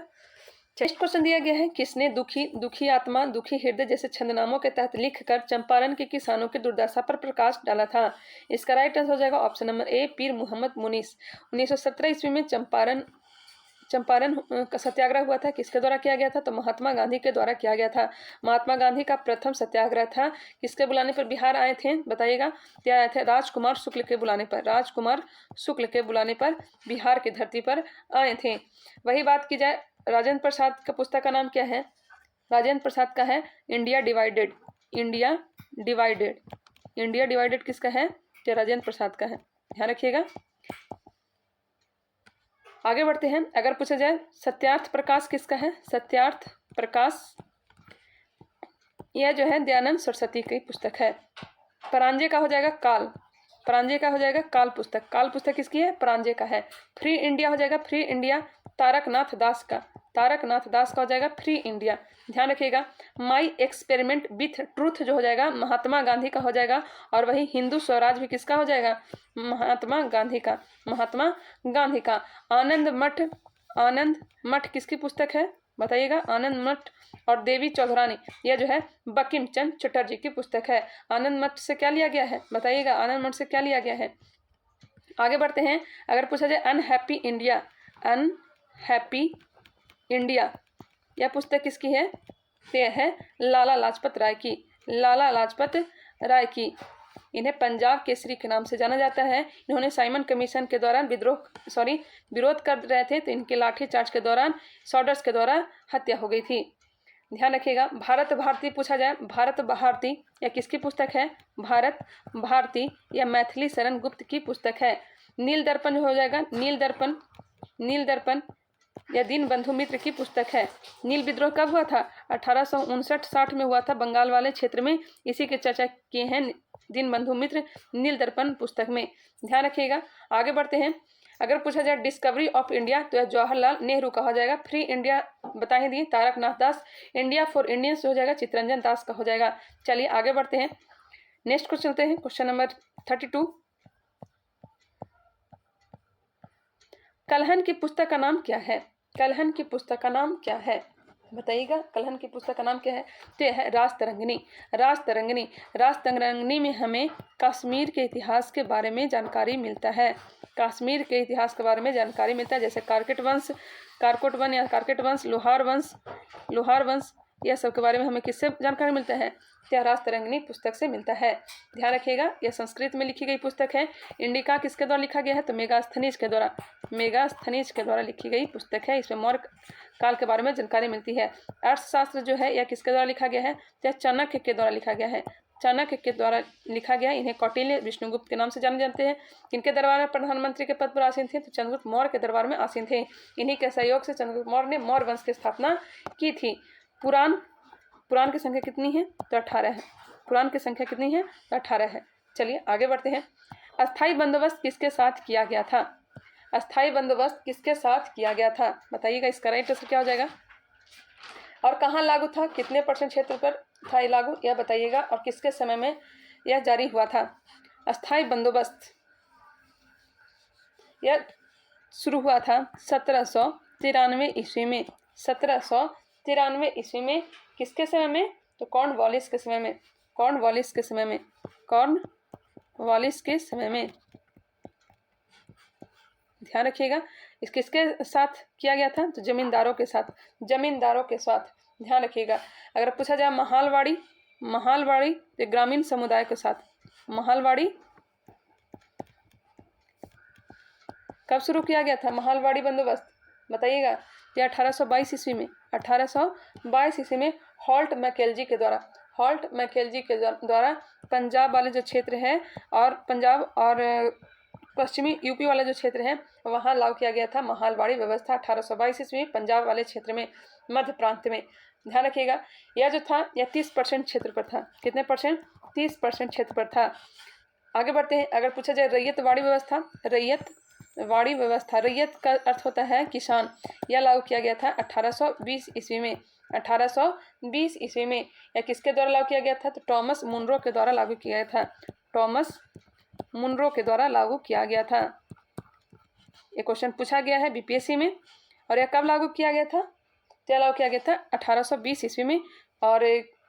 नेक्स्ट क्वेश्चन दिया गया है, किसने दुखी आत्मा दुखी हृदय जैसे छंदनामों के तहत लिखकर चंपारण के किसानों की दुर्दशा पर प्रकाश डाला था? इसका राइट आंसर हो जाएगा ऑप्शन नंबर ए, पीर मोहम्मद मुनीस। 1917 ईस्वी में चंपारण का सत्याग्रह हुआ था। किसके द्वारा किया गया था? तो महात्मा गांधी के द्वारा किया गया था। महात्मा गांधी का प्रथम सत्याग्रह था। किसके बुलाने पर बिहार आए थे बताइएगा? क्या आए थे? राजकुमार शुक्ल के बुलाने पर। राजकुमार शुक्ल के बुलाने पर बिहार की धरती पर आए थे। वही बात की जाए, राजेंद्र प्रसाद का पुस्तक का नाम क्या है? राजेंद्र प्रसाद का है India divided. India divided. India divided किसका है? तो राजेंद्र प्रसाद का है। ध्यान रखिएगा। आगे बढ़ते हैं। अगर पूछा जाए सत्यार्थ प्रकाश किसका है? सत्यार्थ प्रकाश यह जो है दयानंद सरस्वती की पुस्तक है। परांजे का हो जाएगा काल। परांजे का हो जाएगा काल पुस्तक। काल पुस्तक किसकी है? परांजे का है। फ्री इंडिया हो जाएगा फ्री इंडिया तारकनाथ दास का। तारकनाथ दास का हो जाएगा फ्री इंडिया। ध्यान रखिएगा। माई एक्सपेरिमेंट विथ ट्रूथ जो हो जाएगा महात्मा गांधी का हो जाएगा। और वही हिंदू स्वराज भी किसका हो जाएगा? महात्मा गांधी का। महात्मा गांधी का। आनंद मठ किसकी पुस्तक है बताइएगा? आनंद मठ और देवी चौधरानी यह जो है बंकिम चंद्र चटर्जी की पुस्तक है। आनंद मठ से क्या लिया गया है बताइएगा? आनंद मठ से क्या लिया गया है? आगे बढ़ते हैं। अगर पूछा जाए अनहैप्पी इंडिया, अनहैप्पी इंडिया यह पुस्तक किसकी है? यह है लाला लाजपत राय की। लाला लाजपत राय की। इन्हें पंजाब केसरी के नाम से जाना जाता है। इन्होंने साइमन कमीशन के दौरान विरोध कर रहे थे, तो इनके लाठीचार्ज के दौरान सॉडर्स के द्वारा हत्या हो गई थी। ध्यान रखिएगा। भारत भारती पूछा जाए, भारत भारती यह किसकी पुस्तक है? भारत भारती यह मैथिली शरण गुप्त की पुस्तक है। नील दर्पण जो हो जाएगा नील दर्पण यह दीन बंधु मित्र की पुस्तक है। नील विद्रोह कब हुआ था? 1859-60 में हुआ था बंगाल वाले क्षेत्र में। इसी की चर्चा किए हैं दीन बंधु मित्र नील दर्पण पुस्तक में। ध्यान रखिएगा। आगे बढ़ते हैं। अगर पूछा जाए डिस्कवरी ऑफ इंडिया तो यह जवाहरलाल नेहरू का हो जाएगा। फ्री इंडिया बता ही दिए तारकनाथ दास। इंडिया फॉर इंडियंस हो जाएगा चित्तरंजन दास का हो जाएगा। चलिए आगे बढ़ते हैं। नेक्स्ट क्वेश्चन चलते हैं। Question number 32। कलहन की पुस्तक का नाम क्या है? कलहन की पुस्तक का नाम क्या है बताइएगा? कलहन की पुस्तक का नाम क्या है? तो यह है राजतरंगिणी। राजतरंगिणी। राजतरंगिणी में हमें कश्मीर के इतिहास के बारे में जानकारी मिलता है। कश्मीर के इतिहास के बारे में जानकारी मिलता है, जैसे कारकेट वंश, लोहार वंश यह सब के बारे में हमें किससे जानकारी मिलता है? यह राजतरंगिणी पुस्तक से मिलता है। ध्यान रखिएगा। यह संस्कृत में लिखी गई पुस्तक है। इंडिका किसके द्वारा लिखा गया है? तो मेगास्थनीज के द्वारा लिखी गई पुस्तक है। इसमें मौर्य काल के बारे में जानकारी मिलती है। अर्थशास्त्र जो है यह किसके द्वारा लिखा गया है? यह चाणक्य के द्वारा लिखा गया है। चाणक्य के द्वारा लिखा गया। इन्हें कौटिल्य विष्णुगुप्त के नाम से जाने जाते हैं। किनके दरबार में प्रधानमंत्री के पद पर आसीन थे? तो चंद्रगुप्त मौर्य के दरबार में आसीन थे। इन्हीं के सहयोग से चंद्रगुप्त मौर्य ने मौर्य वंश की स्थापना की थी। पुराण की संख्या कितनी है? तो 18 है। पुराण की संख्या कितनी है? तो 18 है। चलिए आगे बढ़ते हैं। अस्थाई बंदोबस्त किसके साथ किया गया था? अस्थाई बंदोबस्त किसके साथ किया गया था बताइएगा? इसका राइट आंसर क्या हो जाएगा? और कहाँ लागू था? कितने % क्षेत्र पर था ये लागू यह बताइएगा? और किसके समय में यह जारी हुआ था? अस्थाई बंदोबस्त यह शुरू हुआ था 1793 ईस्वी में। 1793 ईस्वी में किसके समय में? तो कॉर्नवालिस के समय में। कॉर्नवालिस के समय में। कॉर्नवालिस के समय में। ध्यान रखिएगा, इस किसके साथ किया गया था? तो जमींदारों के साथ। जमींदारों के साथ ध्यान रखिएगा। अगर पूछा जाए महालवाड़ी, महालवाड़ी तो ग्रामीण समुदाय के साथ। महालवाड़ी कब शुरू किया गया था महालवाड़ी बंदोबस्त? बताइएगा। तो 1822 ईस्वी में। 1822 ईस्वी में हॉल्ट मैकेलजी के द्वारा। हॉल्ट मैकेलजी के द्वारा पंजाब वाले जो क्षेत्र है और पंजाब और पश्चिमी यूपी वाला जो क्षेत्र है वहाँ लागू किया गया था महालवाड़ी व्यवस्था 1822 ईस्वी में पंजाब वाले क्षेत्र में, मध्य प्रांत में। ध्यान रखिएगा, यह जो था यह 30% क्षेत्र पर था। कितने परसेंट? 30% क्षेत्र पर था। आगे बढ़ते हैं। अगर पूछा जाए रैयतवाड़ी व्यवस्था, रैयतवाड़ी व्यवस्था, रैयत का अर्थ होता है किसान, यह लागू किया गया था 1820 ईस्वी में। 1820 ईस्वी में यह किसके द्वारा लागू किया गया था? तो टॉमस मुनरो के द्वारा लागू किया गया था। टॉमस मुनरो के द्वारा लागू किया गया था। ये क्वेश्चन पूछा गया है बीपीएससी में। और यह कब लागू किया गया था? तो यह लागू किया गया था 1820 ईस्वी में। और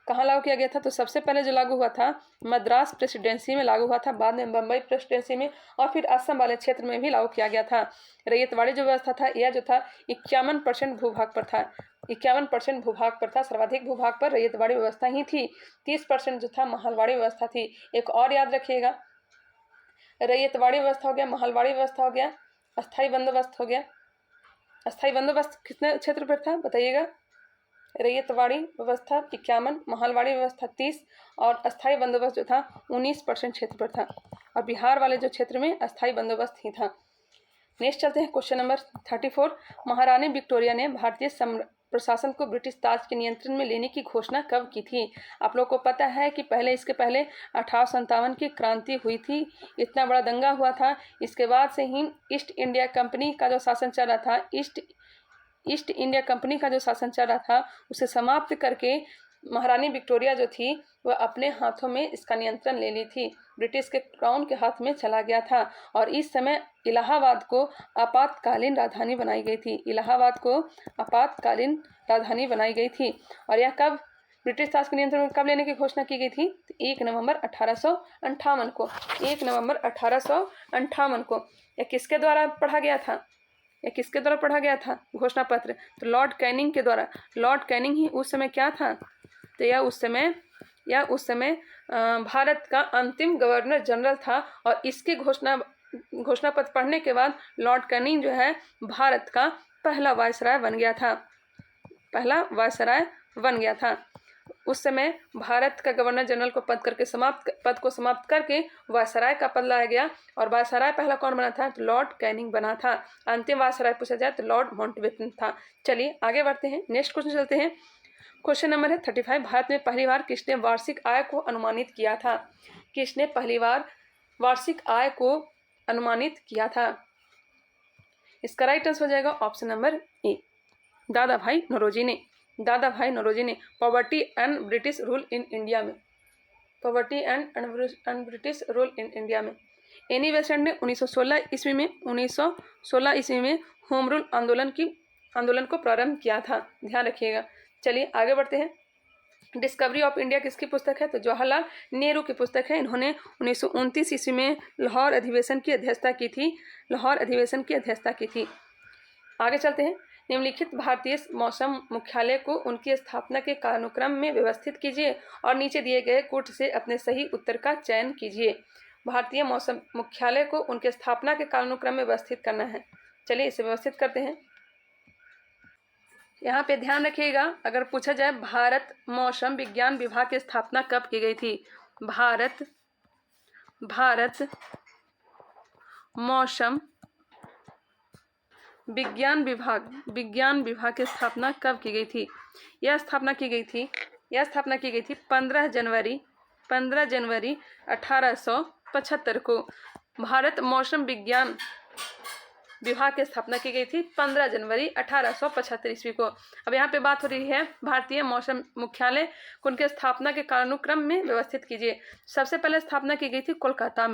कहाँ लागू किया गया था? तो सबसे पहले जो लागू हुआ था मद्रास प्रेसिडेंसी में लागू हुआ था, बाद में बम्बई प्रेसिडेंसी में और फिर असम वाले क्षेत्र में भी लागू किया गया था। रैयतवाड़ी जो व्यवस्था था यह जो था 51% भूभाग पर था। 51% भूभाग पर था। सर्वाधिक भूभाग पर रैयतवाड़ी व्यवस्था ही थी। 30% जो था महलवाड़ी व्यवस्था थी। एक और याद रखिएगा, रैयतवाड़ी व्यवस्था हो गया, महलवाड़ी व्यवस्था हो गया, अस्थाई बंदोबस्त हो गया। अस्थाई बंदोबस्त कितने क्षेत्र पर था बताइएगा? रैयतवाड़ी व्यवस्था 51, महलवाड़ी व्यवस्था 30 और अस्थाई बंदोबस्त जो था 19% क्षेत्र पर था। और बिहार वाले जो क्षेत्र में अस्थाई बंदोबस्त ही था। नेक्स्ट चलते हैं क्वेश्चन नंबर 34। महारानी विक्टोरिया ने भारतीय प्रशासन को ब्रिटिश ताज के नियंत्रण में लेने की घोषणा कब की थी? आप लोग को पता है कि इसके पहले 1857 की क्रांति हुई थी। इतना बड़ा दंगा हुआ था। इसके बाद से ही ईस्ट इंडिया कंपनी का जो शासन चल रहा था, ईस्ट इंडिया कंपनी का जो शासन चल रहा था उसे समाप्त करके महारानी विक्टोरिया जो थी वह अपने हाथों में इसका नियंत्रण ले ली थी। ब्रिटिश के क्राउन के हाथ में चला गया था। और इस समय इलाहाबाद को आपातकालीन राजधानी बनाई गई थी। इलाहाबाद को आपातकालीन राजधानी बनाई गई थी। और यह कब ब्रिटिश शासन के नियंत्रण में कब लेने की घोषणा की गई थी? 1 नवंबर 1858 को। 1 नवंबर 1858 को। यह किसके द्वारा पढ़ा गया था? यह किसके द्वारा पढ़ा गया था घोषणा पत्र? तो लॉर्ड कैनिंग के द्वारा। लॉर्ड कैनिंग ही उस समय क्या था? तो यह उस समय भारत का अंतिम गवर्नर जनरल था। और इसकी घोषणा पत्र पढ़ने के बाद लॉर्ड कैनिंग जो है भारत का पहला वायसराय बन गया था। पहला वायसराय बन गया था। उस समय भारत का गवर्नर जनरल को पद को समाप्त करके वायसराय का पद लाया गया। और वायसराय पहला कौन बना था? तो लॉर्ड कैनिंग बना था। अंतिम वायसराय पूछा जाए तो लॉर्ड माउंटबेटन था। चलिए आगे बढ़ते हैं। नेक्स्ट क्वेश्चन चलते हैं। क्वेश्चन नंबर है 35। भारत में पहली बार किसने वार्षिक आय को अनुमानित किया था? किसने पहली बार वार्षिक आय को अनुमानित किया था? इसका राइट आंसर हो जाएगा ऑप्शन नंबर ए, दादा भाई नौरोजी ने। दादा भाई नौरोजी ने poverty and British rule in India में। Poverty and British rule in India में एनी बेसेंट ने 1916 ईस्वी में होम रूल आंदोलन को प्रारंभ किया था। ध्यान रखिएगा। चलिए आगे बढ़ते हैं। डिस्कवरी ऑफ इंडिया किसकी पुस्तक है? तो जवाहरलाल नेहरू की पुस्तक है। इन्होंने 1929 ईस्वी में लाहौर अधिवेशन की अध्यक्षता की थी। आगे चलते हैं। निम्नलिखित भारतीय मौसम मुख्यालय को उनकी स्थापना के कालानुक्रम में व्यवस्थित कीजिए और नीचे दिए गए कोट से अपने सही उत्तर का चयन कीजिए। भारतीय मौसम मुख्यालय को उनके स्थापना के कालानुक्रम में व्यवस्थित करना है। चलिए इसे व्यवस्थित करते हैं। यहाँ पे ध्यान रखिएगा, अगर पूछा जाए भारत मौसम विज्ञान विभाग की स्थापना कब की गई थी? भारत मौसम विज्ञान विभाग की स्थापना कब की गई थी? यह स्थापना की गई थी 15 जनवरी 1875 को। भारत मौसम विज्ञान विभाग की स्थापना की गई थी 15 जनवरी 1875 ईस्वी को। अब यहाँ पे बात हो रही है भारतीय मौसम मुख्यालय को उनके स्थापना के कालानुक्रम में व्यवस्थित कीजिए। सबसे पहले स्थापना की गई थी कोलकाता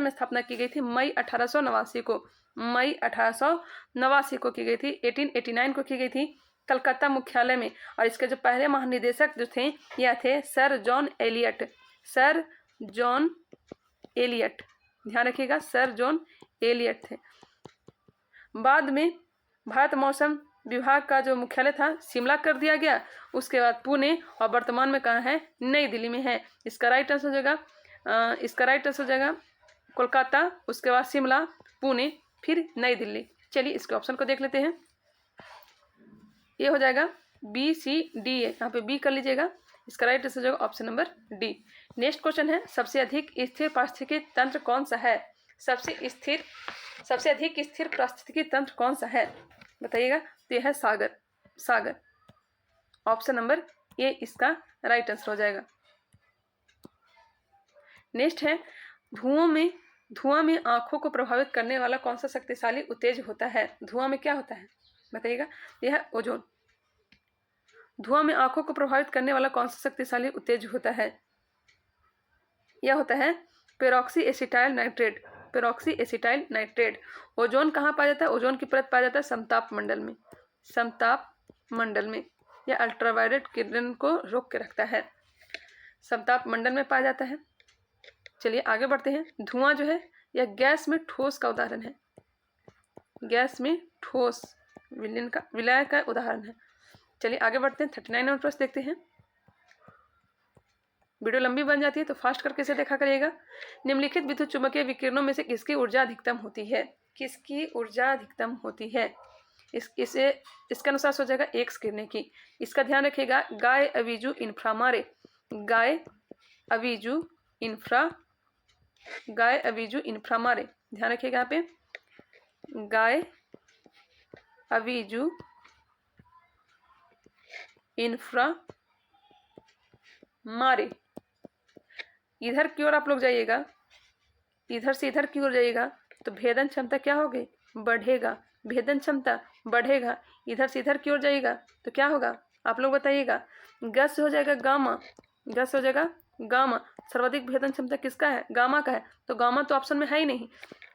में स्थापना की गई थी मई 1889 को। मई 1889 को की गई थी, 1889 को की गई थी कलकत्ता मुख्यालय में। और इसके जो पहले महानिदेशक जो थे यह थे sir John Eliot, sir John Eliot, ध्यान रखिएगा सर जॉन एलियट थे। बाद में भारत मौसम विभाग का जो मुख्यालय था शिमला कर दिया गया, उसके बाद पुणे, और वर्तमान में कहाँ है, नई दिल्ली में है। इसका राइट आंसर हो जाएगा कोलकाता, उसके बाद शिमला, पुणे, फिर नई दिल्ली। चलिए इसके ऑप्शन को देख लेते हैं। ये हो जाएगा बी सी डी ए, यहाँ पे बी कर लीजिएगा। इसका राइट आंसर हो जाएगा option number D. Next question है, सबसे अधिक स्थिर पारिस्थितिकी तंत्र कौन सा है? सबसे अधिक स्थिर पारिस्थितिकी तंत्र कौन सा है बताइएगा? तो यह है सागर। ऑप्शन नंबर ए इसका राइट आंसर हो जाएगा। नेक्स्ट है, धुआं में आंखों को प्रभावित करने वाला कौन सा शक्तिशाली उत्तेजक होता है? धुआं में क्या होता है बताइएगा? यह है ओजोन। धुआं में आंखों को प्रभावित करने वाला कौन सा शक्तिशाली उत्तेजक होता है? यह होता है पेरोक्सी एसिटाइल नाइट्रेट। ओजोन कहाँ पाया जाता है? ओजोन की परत पाया जाता है समताप मंडल में। यह अल्ट्रावायलेट किरण को रोक के रखता है, समताप मंडल में पाया जाता है। चलिए आगे बढ़ते हैं। धुआं जो है यह गैस में ठोस का उदाहरण है, गैस में ठोस विलय का उदाहरण है। चलिए आगे बढ़ते हैं। 39 नंबर प्रश्न देखते हैं। वीडियो लंबी बन जाती है तो फास्ट करके इसे देखा करिएगा। निम्नलिखित विद्युत चुम्बकीय विकिरणों में से किसकी ऊर्जा अधिकतम होती है? किसकी ऊर्जा अधिकतम होती है? इसका अनुसार हो जाएगा एक्स किरणें की। इसका ध्यान रखिएगा, गाय अवीजू इन्फ्रामारे, ध्यान रखिएगा यहाँ पे गाय अवीजू इन्फ्रामारे। इधर की ओर आप लोग जाइएगा, इधर से इधर की ओर जाइएगा तो भेदन क्षमता क्या होगी? बढ़ेगा, भेदन क्षमता बढ़ेगा। इधर से इधर की ओर जाइएगा तो क्या होगा आप लोग बताइएगा? गस हो जाएगा गामा। सर्वाधिक भेदन क्षमता किसका है? गामा का है, तो गामा तो ऑप्शन में है ही नहीं।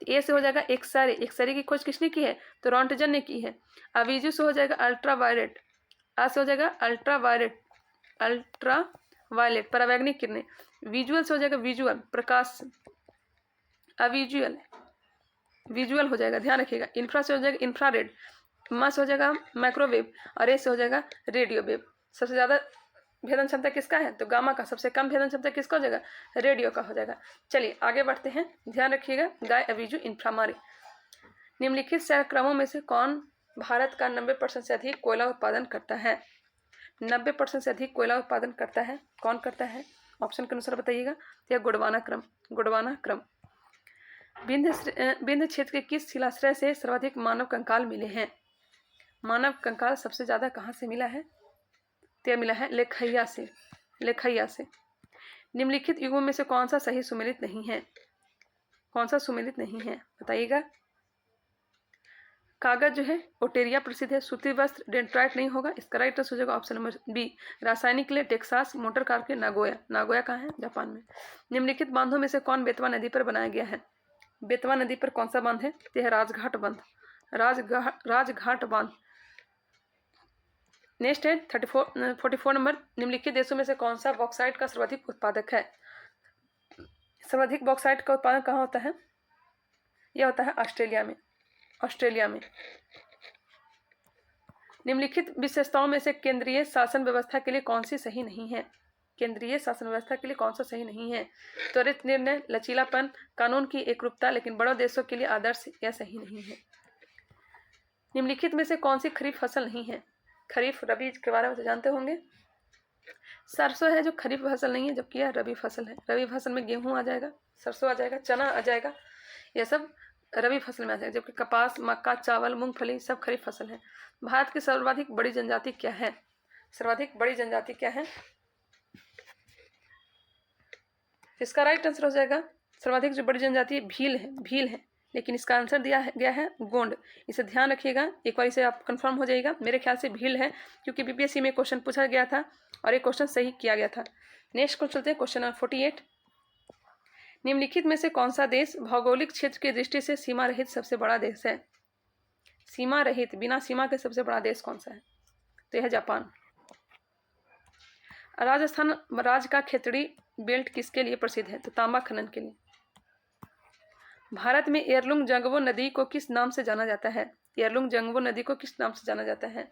ए से हो जाएगा एक्सरे की खोज किसने की है? तो रॉन्टजन ने की है। अवीजू से हो जाएगा अल्ट्रावायलेट, आ से हो जाएगा अल्ट्रावायलेट परावैंगनिक किरणें। विजुअल से हो जाएगा विजुअल प्रकाश, विजुअल हो जाएगा, ध्यान रखिएगा। इंफ्रा से हो जाएगा इंफ्रारेड, मा से हो जाएगा माइक्रोवेव, और ए से हो जाएगा रेडियो वेव। सबसे ज़्यादा भेदन क्षमता किसका है? तो गामा का। सबसे कम भेदन क्षमता किसका हो जाएगा? रेडियो का हो जाएगा। चलिए आगे बढ़ते हैं, ध्यान रखिएगा। गाय अवीजू इन्फ्रामारे। निम्नलिखित क्रमों में से कौन भारत का 90% से अधिक कोयला उत्पादन करता है? 90% से अधिक कोयला उत्पादन करता है, कौन करता है? ऑप्शन के अनुसार बताइएगा। यह गोंडवाना क्रम। विंध्य क्षेत्र के किस शिलाश्रय से सर्वाधिक मानव कंकाल मिले हैं? मानव कंकाल सबसे ज्यादा कहाँ से मिला है? तो मिला है लेखैया से। निम्नलिखित युगों में से कौन सा सही सुमेलित नहीं है बताइएगा? कागज जो है ओटेरिया प्रसिद्ध है, सूती वस्त्र डेंट्राइट नहीं होगा। इसका राइट आंसर हो जाएगा ऑप्शन नंबर बी। रासायनिक ले टेक्सास, मोटर कार के नागोया कहाँ है? जापान में। निम्नलिखित बांधों में से कौन बेतवा नदी पर बनाया गया है? बेतवा नदी पर कौन सा बांध है? यह है राजघाट बांध। नेक्स्ट है 44 नंबर। निम्नलिखित देशों में से कौन सा बॉक्साइट का सर्वाधिक उत्पादक है? सर्वाधिक बॉक्साइट का उत्पादन कहाँ होता है? यह होता है ऑस्ट्रेलिया में। निम्नलिखित विशेषताओं में से केंद्रीय शासन व्यवस्था के लिए कौन सी सही नहीं है? केंद्रीय शासन व्यवस्था के लिए कौन सा सही नहीं है? त्वरित निर्णय, लचीलापन, कानून की एकरूपता, लेकिन बड़े देशों के लिए आदर्श या सही नहीं है। निम्नलिखित में से कौन सी खरीफ फसल नहीं है? खरीफ रबी के बारे में तो जानते होंगे। सरसों है जो खरीफ फसल नहीं है, जबकि यह रबी फसल है। रबी फसल में गेहूं आ जाएगा, सरसों आ जाएगा, चना आ जाएगा, यह सब रबी फसल में आ जाएगा। जबकि कपास, मक्का, चावल, मूंगफली सब खरीफ फसल है। भारत की सर्वाधिक बड़ी जनजाति क्या है? इसका राइट आंसर हो जाएगा, सर्वाधिक जो बड़ी जनजाति भील है, लेकिन इसका आंसर दिया गया है गोंड। इसे ध्यान रखिएगा, एक बार इसे आप कंफर्म हो जाइएगा। मेरे ख्याल से भील है, क्योंकि बीपीएससी में क्वेश्चन पूछा गया था और एक क्वेश्चन सही किया गया था। नेक्स्ट क्वेश्चन चलते हैं, क्वेश्चन नंबर 48। निम्नलिखित में से कौन सा देश भौगोलिक क्षेत्र की दृष्टि से सीमा रहित सबसे बड़ा देश है? सीमा रहित, बिना सीमा के सबसे बड़ा देश कौन सा है? तो यह है जापान। राजस्थान राज्य का खेतड़ी बेल्ट किसके लिए प्रसिद्ध है? तो तांबा खनन के लिए। भारत में एरलुंग जंगवो नदी को किस नाम से जाना जाता है? एरलुंग जंगवो नदी को किस नाम से जाना जाता है?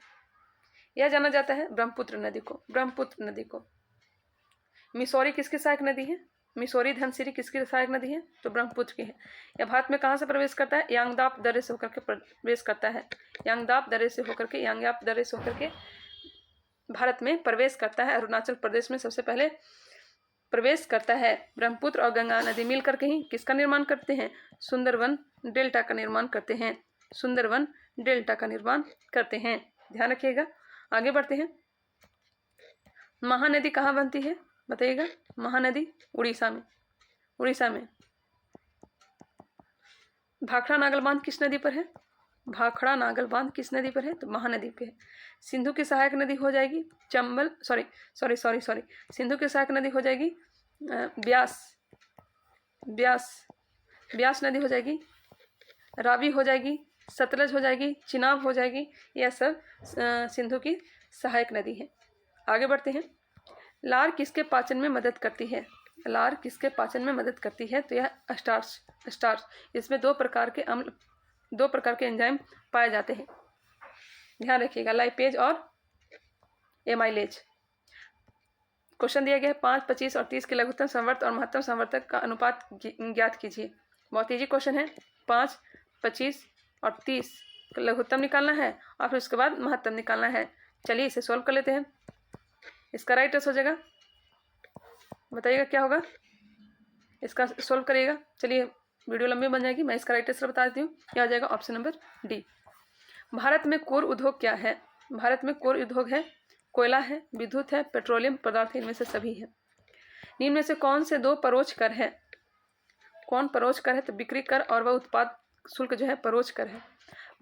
यह जाना जाता है ब्रह्मपुत्र नदी को, ब्रह्मपुत्र नदी को। मिसौरी किसकी सहायक नदी है? मिसौरी धनसिरी किसकी सहायक नदी है? तो ब्रह्मपुत्र की है। यह भारत में कहाँ से प्रवेश करता है? यांगदाप दर्रे से होकर के प्रवेश करता है। यांगदाप दर्रे से होकर के, यांगदाप दर्रे से होकर के भारत में प्रवेश करता है। अरुणाचल प्रदेश में सबसे पहले प्रवेश करता है। ब्रह्मपुत्र और गंगा नदी मिलकर के ही किसका निर्माण करते हैं? सुंदरवन डेल्टा का निर्माण करते हैं। सुंदरवन डेल्टा का निर्माण करते हैं, ध्यान रखिएगा। आगे बढ़ते हैं। महानदी कहाँ बनती है बताइएगा? महानदी उड़ीसा में, उड़ीसा में। भाखड़ा नागल बांध किस नदी पर है? भाखड़ा नागल बांध किस नदी पर है? तो महानदी पे है। सिंधु की सहायक नदी हो जाएगी चंबल, सॉरी सिंधु की सहायक नदी हो जाएगी ब्यास, ब्यास नदी हो जाएगी, रावी हो जाएगी, सतलज हो जाएगी, चिनाब हो जाएगी। यह सब सिंधु की सहायक नदी है। आगे बढ़ते हैं। लार किसके पाचन में मदद करती है? लार किसके पाचन में मदद करती है? तो यह स्टार्च। इसमें दो प्रकार के एंजाइम पाए जाते हैं, ध्यान रखिएगा, लाइपेज और एमाइलेज। क्वेश्चन दिया गया है 5, 25 और 30 के लघुत्तम संवर्त और महत्तम संवर्तक का अनुपात ज्ञात कीजिए। बहुत इजी क्वेश्चन है। 5, 25 और 30 का लघुत्तम निकालना है और फिर उसके बाद महत्तम निकालना है। चलिए इसे सॉल्व कर लेते हैं। इसका राइट आंसर हो जाएगा, बताइएगा क्या होगा? इसका सॉल्व करिएगा। चलिए वीडियो लंबी बन जाएगी, मैं इसका राइट आंसर बता देती हूँ। यह हो जाएगा ऑप्शन नंबर डी। भारत में कोर उद्योग क्या है? भारत में कोर उद्योग है कोयला है, विद्युत है, पेट्रोलियम पदार्थ, इनमें से सभी है। निम्न में से कौन से दो परोक्ष कर है? कौन परोक्ष कर है? तो बिक्री कर और वह उत्पाद शुल्क जो है परोक्ष कर है।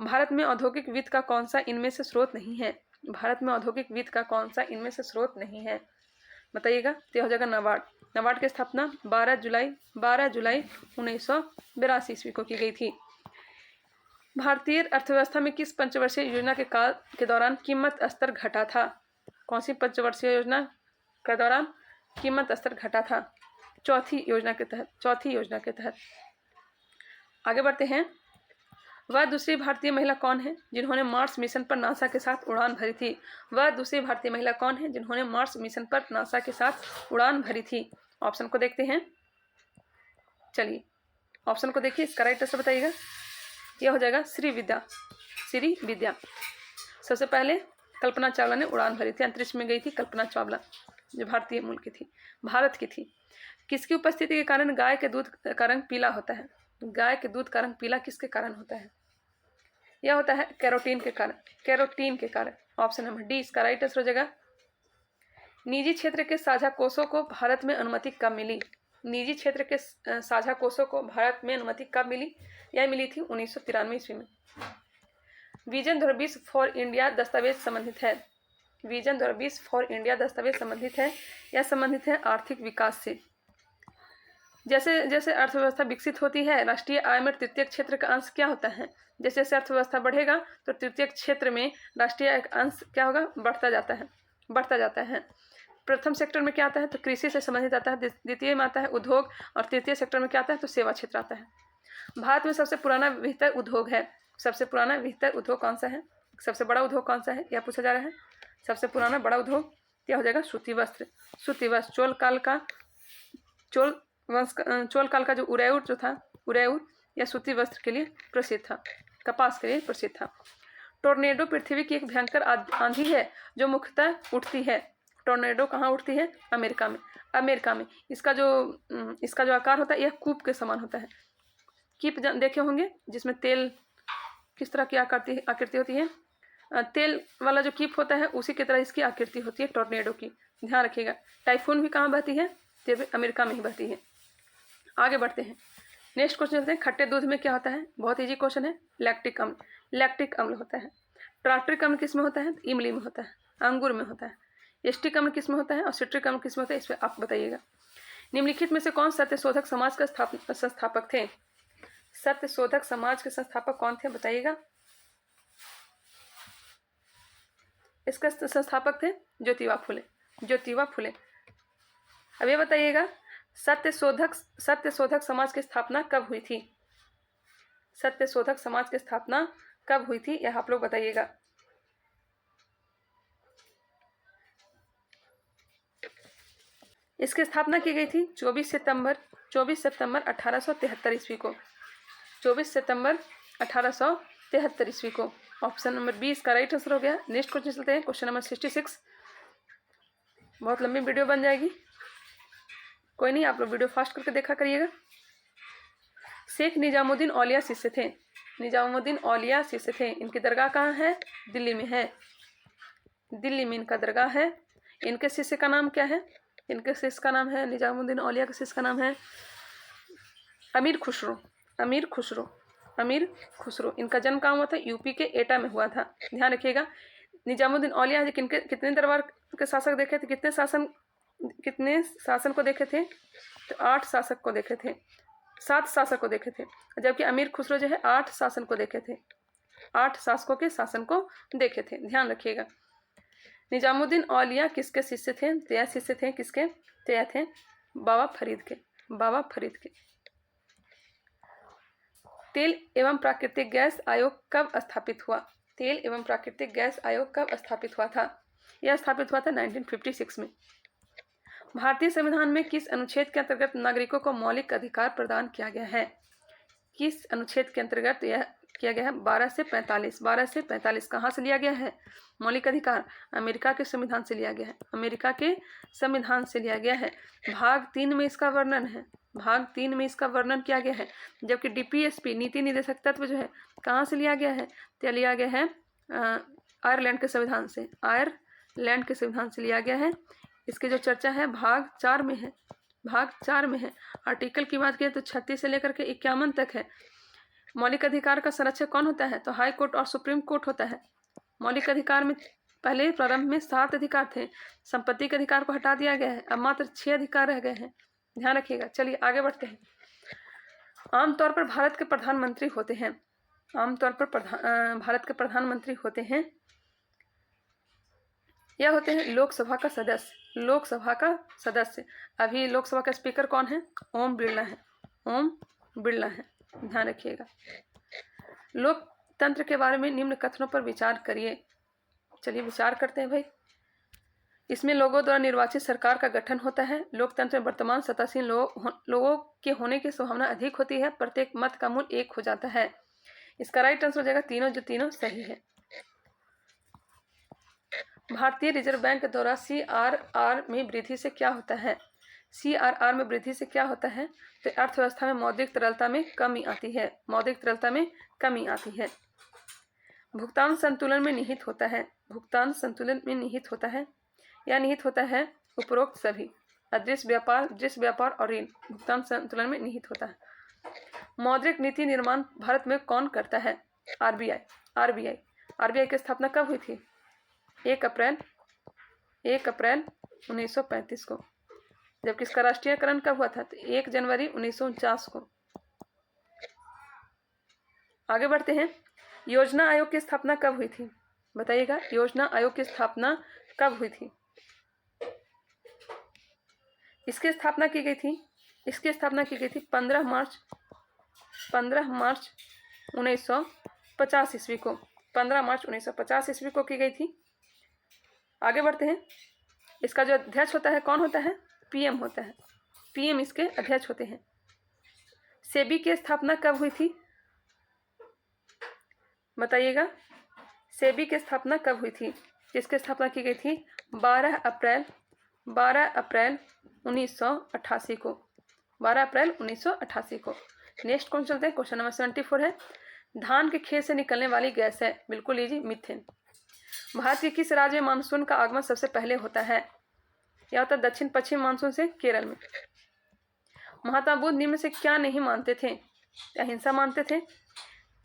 भारत में औद्योगिक वित्त का कौन सा इनमें से स्रोत नहीं है? भारत में औद्योगिक वित्त का कौन सा इनमें से स्रोत नहीं है बताइएगा? तो हो जाएगा नाबार्ड। नाबार्ड की स्थापना 12 जुलाई 1982 ईस्वी को की गई थी। भारतीय अर्थव्यवस्था में किस पंचवर्षीय योजना के काल के दौरान कीमत स्तर घटा था? कौन सी पंचवर्षीय योजना के दौरान कीमत स्तर घटा था? चौथी योजना के तहत। आगे बढ़ते हैं। वह दूसरी भारतीय महिला कौन है जिन्होंने मार्स मिशन पर नासा के साथ उड़ान भरी थी? वह दूसरी भारतीय महिला कौन है जिन्होंने मार्स मिशन पर नासा के साथ उड़ान भरी थी? ऑप्शन को देखते हैं। चलिए ऑप्शन को देखिए, इसका राइट आंसर बताइएगा। यह हो जाएगा श्री विद्या। सबसे पहले कल्पना चावला ने उड़ान भरी थी, अंतरिक्ष में गई थी कल्पना चावला, जो भारतीय मूल की थी, भारत की थी। किसकी उपस्थिति के कारण गाय के दूध का रंग पीला होता है? गाय के दूध का रंग पीला किसके कारण होता है? यह होता है कैरोटीन के कारण। ऑप्शन नंबर डी इसका राइट आंसर हो जाएगा। निजी क्षेत्र के साझा कोषों को भारत में अनुमति कब मिली? निजी क्षेत्र के साझा कोषों को भारत में अनुमति कब मिली? यह मिली थी 1993 ईस्वी में। विजन 2020 फॉर इंडिया दस्तावेज संबंधित है। विजन 2020 फॉर इंडिया दस्तावेज संबंधित है, यह संबंधित है आर्थिक विकास से। जैसे जैसे अर्थव्यवस्था विकसित होती है, राष्ट्रीय आय में तृतीय क्षेत्र का अंश क्या होता है? जैसे जैसे अर्थव्यवस्था बढ़ेगा तो तृतीय क्षेत्र में राष्ट्रीय आय का अंश क्या होगा? बढ़ता जाता है। प्रथम सेक्टर में क्या आता है? तो कृषि से संबंधित आता है। द्वितीय में आता है उद्योग और तृतीय सेक्टर में क्या आता है? तो सेवा क्षेत्र आता है। भारत में सबसे पुराना विस्तर उद्योग है। सबसे पुराना विस्तर उद्योग कौन सा है? सबसे बड़ा उद्योग कौन सा है, यह पूछा जा रहा है। सबसे पुराना बड़ा उद्योग क्या हो जाएगा? सूती वस्त्र। चोल काल का जो उरैउर या सूती वस्त्र के लिए प्रसिद्ध था, कपास के लिए प्रसिद्ध था। टोर्नेडो पृथ्वी की एक भयंकर आंधी है जो मुख्यतः उठती है। टोर्नेडो कहाँ उठती है? अमेरिका में। इसका जो आकार होता है यह कूप के समान होता है। कीप देखे होंगे जिसमें तेल किस तरह की आकृति होती है, तेल वाला जो कीप होता है उसी की तरह इसकी आकृति होती है टोर्नेडो की, ध्यान रखिएगा। टाइफून भी कहाँ बहती है? ये भी अमेरिका में ही बहती है। आगे बढ़ते हैं। नेक्स्ट क्वेश्चन चलते हैं। खट्टे दूध में क्या होता है? बहुत इजी क्वेश्चन है। लैक्टिक अम्ल होता है। टार्ट्रिक अम्ल किस में होता है? इमली में होता है, अंगूर में होता है। एस्टिक अम्ल किस में होता है और सिट्रिक अम्ल किस में होता है? इस पर आप बताइएगा। निम्नलिखित में से कौन सत्यशोधक समाज का संस्थापक थे? सत्यशोधक समाज के संस्थापक कौन थे बताइएगा। इसका संस्थापक थे ज्योतिबा फुले। ज्योतिबा फुले। अब ये बताइएगा सत्यशोधक समाज की स्थापना कब हुई थी? सत्यशोधक समाज की स्थापना कब हुई थी यह आप लोग बताइएगा। इसकी स्थापना की गई थी 24 सितंबर 1873 ईस्वी को। 24 सितंबर 1873 ईस्वी को। ऑप्शन नंबर बी इसका राइट आंसर हो गया। नेक्स्ट क्वेश्चन चलते हैं, क्वेश्चन नंबर 66। बहुत लंबी वीडियो बन जाएगी, कोई नहीं, आप लोग वीडियो फास्ट करके देखा करिएगा। शेख निजामुद्दीन औलिया शिष्य थे। निजामुद्दीन औलिया शिष्य थे। इनकी दरगाह कहाँ है? दिल्ली में है। दिल्ली में इनका दरगाह है। इनके शिष्य का नाम क्या है? इनके शिष्य का नाम है, निजामुद्दीन औलिया के शिष्य का नाम है अमीर खुसरो। अमीर खुसरो। अमीर खुसरो। इनका जन्म कहाँ हुआ था? यूपी के एटा में हुआ था। ध्यान रखिएगा। निजामुद्दीन औलिया कितने दरबार के शासक देखे थे? कितने शासन को देखे थे? तो 8 शासक को देखे थे। 7 शासक को देखे थे, जबकि अमीर खुसरो जो है 8 शासन को देखे थे। 8 शासकों के शासन को देखे थे। ध्यान रखिएगा। निजामुद्दीन औलिया किसके शिष्य थे? तया शिष्य थे। किसके? तया थे बाबा फरीद के। बाबा फरीद के। तेल एवं प्राकृतिक गैस आयोग कब स्थापित हुआ? तेल एवं प्राकृतिक गैस आयोग कब स्थापित हुआ था? यह स्थापित हुआ था 1956 में। भारतीय संविधान में किस अनुच्छेद के अंतर्गत नागरिकों को मौलिक अधिकार प्रदान किया गया है? किस अनुच्छेद के अंतर्गत यह किया गया है? 12 से 45। 12 से 45 कहाँ से लिया गया है मौलिक अधिकार? अमेरिका के संविधान से लिया गया है। अमेरिका के संविधान से लिया गया है। भाग 3 में इसका वर्णन है। भाग 3 में इसका वर्णन किया गया है। जबकि डीपीएसपी नीति निर्देशक तत्व जो है कहाँ से लिया गया है? तो लिया गया है आयरलैंड के संविधान से। आयरलैंड के संविधान से लिया गया है। इसकी जो चर्चा है भाग 4 में है। भाग 4 में है। आर्टिकल की बात करें तो 36 से लेकर के 51 तक है। मौलिक अधिकार का संरक्षक कौन होता है? तो हाई कोर्ट और सुप्रीम कोर्ट होता है। मौलिक अधिकार में पहले प्रारंभ में 7 अधिकार थे। संपत्ति के अधिकार को हटा दिया गया है। अब मात्र 6 अधिकार रह गए हैं। ध्यान रखिएगा। चलिए आगे बढ़ते हैं। आमतौर पर भारत के प्रधानमंत्री होते हैं। आमतौर पर भारत के प्रधानमंत्री होते हैं, यह होते हैं लोकसभा का सदस्य। लोकसभा का सदस्य। अभी लोकसभा का स्पीकर कौन है? ओम बिरला है। ओम बिरला है। ध्यान रखिएगा। लोकतंत्र के बारे में निम्न कथनों पर विचार करिए। चलिए विचार करते हैं भाई। इसमें लोगों द्वारा निर्वाचित सरकार का गठन होता है। लोकतंत्र में वर्तमान सत्तासीन लोगों के होने की संभावना अधिक होती है। प्रत्येक मत का मूल्य 1 हो जाता है। इसका राइट आंसर हो जाएगा तीनों, जो तीनों सही है। भारतीय रिजर्व बैंक के द्वारा CRR में वृद्धि से क्या होता है? CRR में वृद्धि से क्या होता है? तो अर्थव्यवस्था में मौद्रिक तरलता में कमी आती है। मौद्रिक तरलता में कमी आती है। भुगतान संतुलन में निहित होता है। भुगतान संतुलन में निहित होता है या निहित होता है उपरोक्त सभी। अदृश्य व्यापार और ऋण भुगतान संतुलन में निहित होता है। मौद्रिक नीति निर्माण भारत में कौन करता है? RBI की स्थापना कब हुई थी? 1 अप्रैल 1935 को। जबकि इसका राष्ट्रीयकरण कब हुआ था? तो 1 जनवरी 1949 को। आगे बढ़ते हैं। योजना आयोग की स्थापना कब हुई थी? बताइएगा। योजना आयोग की स्थापना कब हुई थी? इसकी स्थापना की गई थी 15 मार्च 1950 ईस्वी को। 15 मार्च 1950 ईस्वी को की गई थी। आगे बढ़ते हैं। इसका जो अध्यक्ष होता है कौन होता है? PM होता है। PM इसके अध्यक्ष होते हैं। सेबी की स्थापना कब हुई थी? बताइएगा। सेबी की स्थापना कब हुई थी? जिसकी स्थापना की गई थी 12 अप्रैल 1988 को। 12 अप्रैल 1988 को। नेक्स्ट क्वेश्चन चलते हैं। क्वेश्चन नंबर 74 है। धान के खेत से निकलने वाली गैस है, बिल्कुल इजी, मीथेन। भारत के किस राज्य में मानसून का आगमन सबसे पहले होता है? यह होता है दक्षिण पश्चिम मानसून से केरल में। महात्मा बुद्ध निम्न से क्या नहीं मानते थे? अहिंसा मानते थे,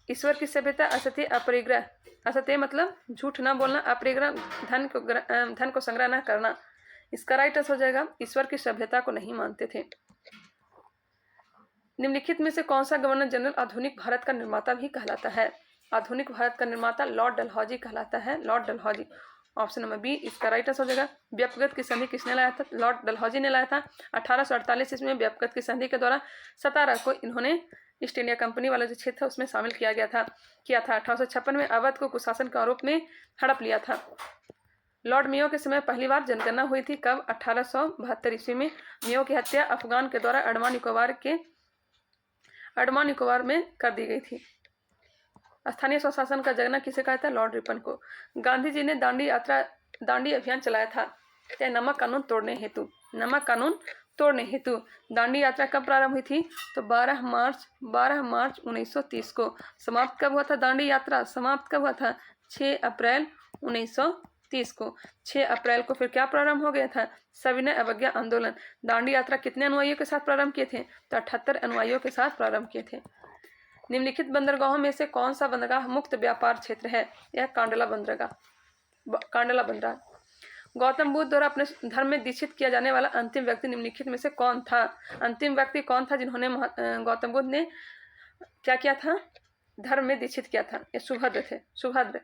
ईश्वर की सभ्यता, असत्य, अपरिग्रह। असत्य मतलब झूठ ना बोलना, अपरिग्रह धन को संग्रह न करना, इसका राइट आंसर हो जाएगा ईश्वर की सभ्यता को नहीं मानते थे। निम्नलिखित में से कौन सा गवर्नर जनरल आधुनिक भारत का निर्माता भी कहलाता है? आधुनिक भारत का निर्माता लॉर्ड डलहौजी कहलाता है, lord Dalhousie. Option number B इसका राइट आंसर हो जाएगा। व्यक्तिगत की संधि किसने लाया था? लॉर्ड डलहौजी ने लाया था। 1848 ईस्वी में व्यक्तिगत की संधि के द्वारा 17 को इन्होंने ईस्ट इंडिया कंपनी वाला जो क्षेत्र है उसमें शामिल किया था। 1856 में अवध को कुशासन के आरोप में हड़प लिया था। लॉर्ड मेयो के समय पहली बार जनगणना हुई थी कब? 1872 ईस्वी में। मेयो की हत्या अफगान के द्वारा अंडमान निकोबार में कर दी गई थी। स्थानीय स्वशासन का जगना किसे कहा था? लॉर्ड रिपन को। गांधी जी ने दांडी अभियान चलाया था क्या? नमक कानून तोड़ने हेतु। नमक कानून तोड़ने हेतु दांडी यात्रा कब प्रारंभ हुई थी? तो 12 मार्च 1930 को। समाप्त कब हुआ था दांडी यात्रा? समाप्त कब हुआ था? 6 अप्रैल 1930 को। 6 अप्रैल को फिर क्या प्रारंभ हो गया था? सविनय अवज्ञा आंदोलन। दांडी यात्रा कितने अनुयायियों के साथ प्रारंभ किए थे? तो 78 अनुयायियों के साथ प्रारंभ किए थे। निम्नलिखित बंदरगाहों में से कौन सा बंदरगाह मुक्त व्यापार क्षेत्र है? यह कांडला बंदरगाह। गौतम बुद्ध द्वारा अपने धर्म में दीक्षित किया जाने वाला अंतिम व्यक्ति निम्नलिखित में से कौन था? अंतिम व्यक्ति कौन था जिन्होंने गौतम बुद्ध ने क्या किया था? धर्म में दीक्षित किया था। ये सुभद्र थे, सुभद्र।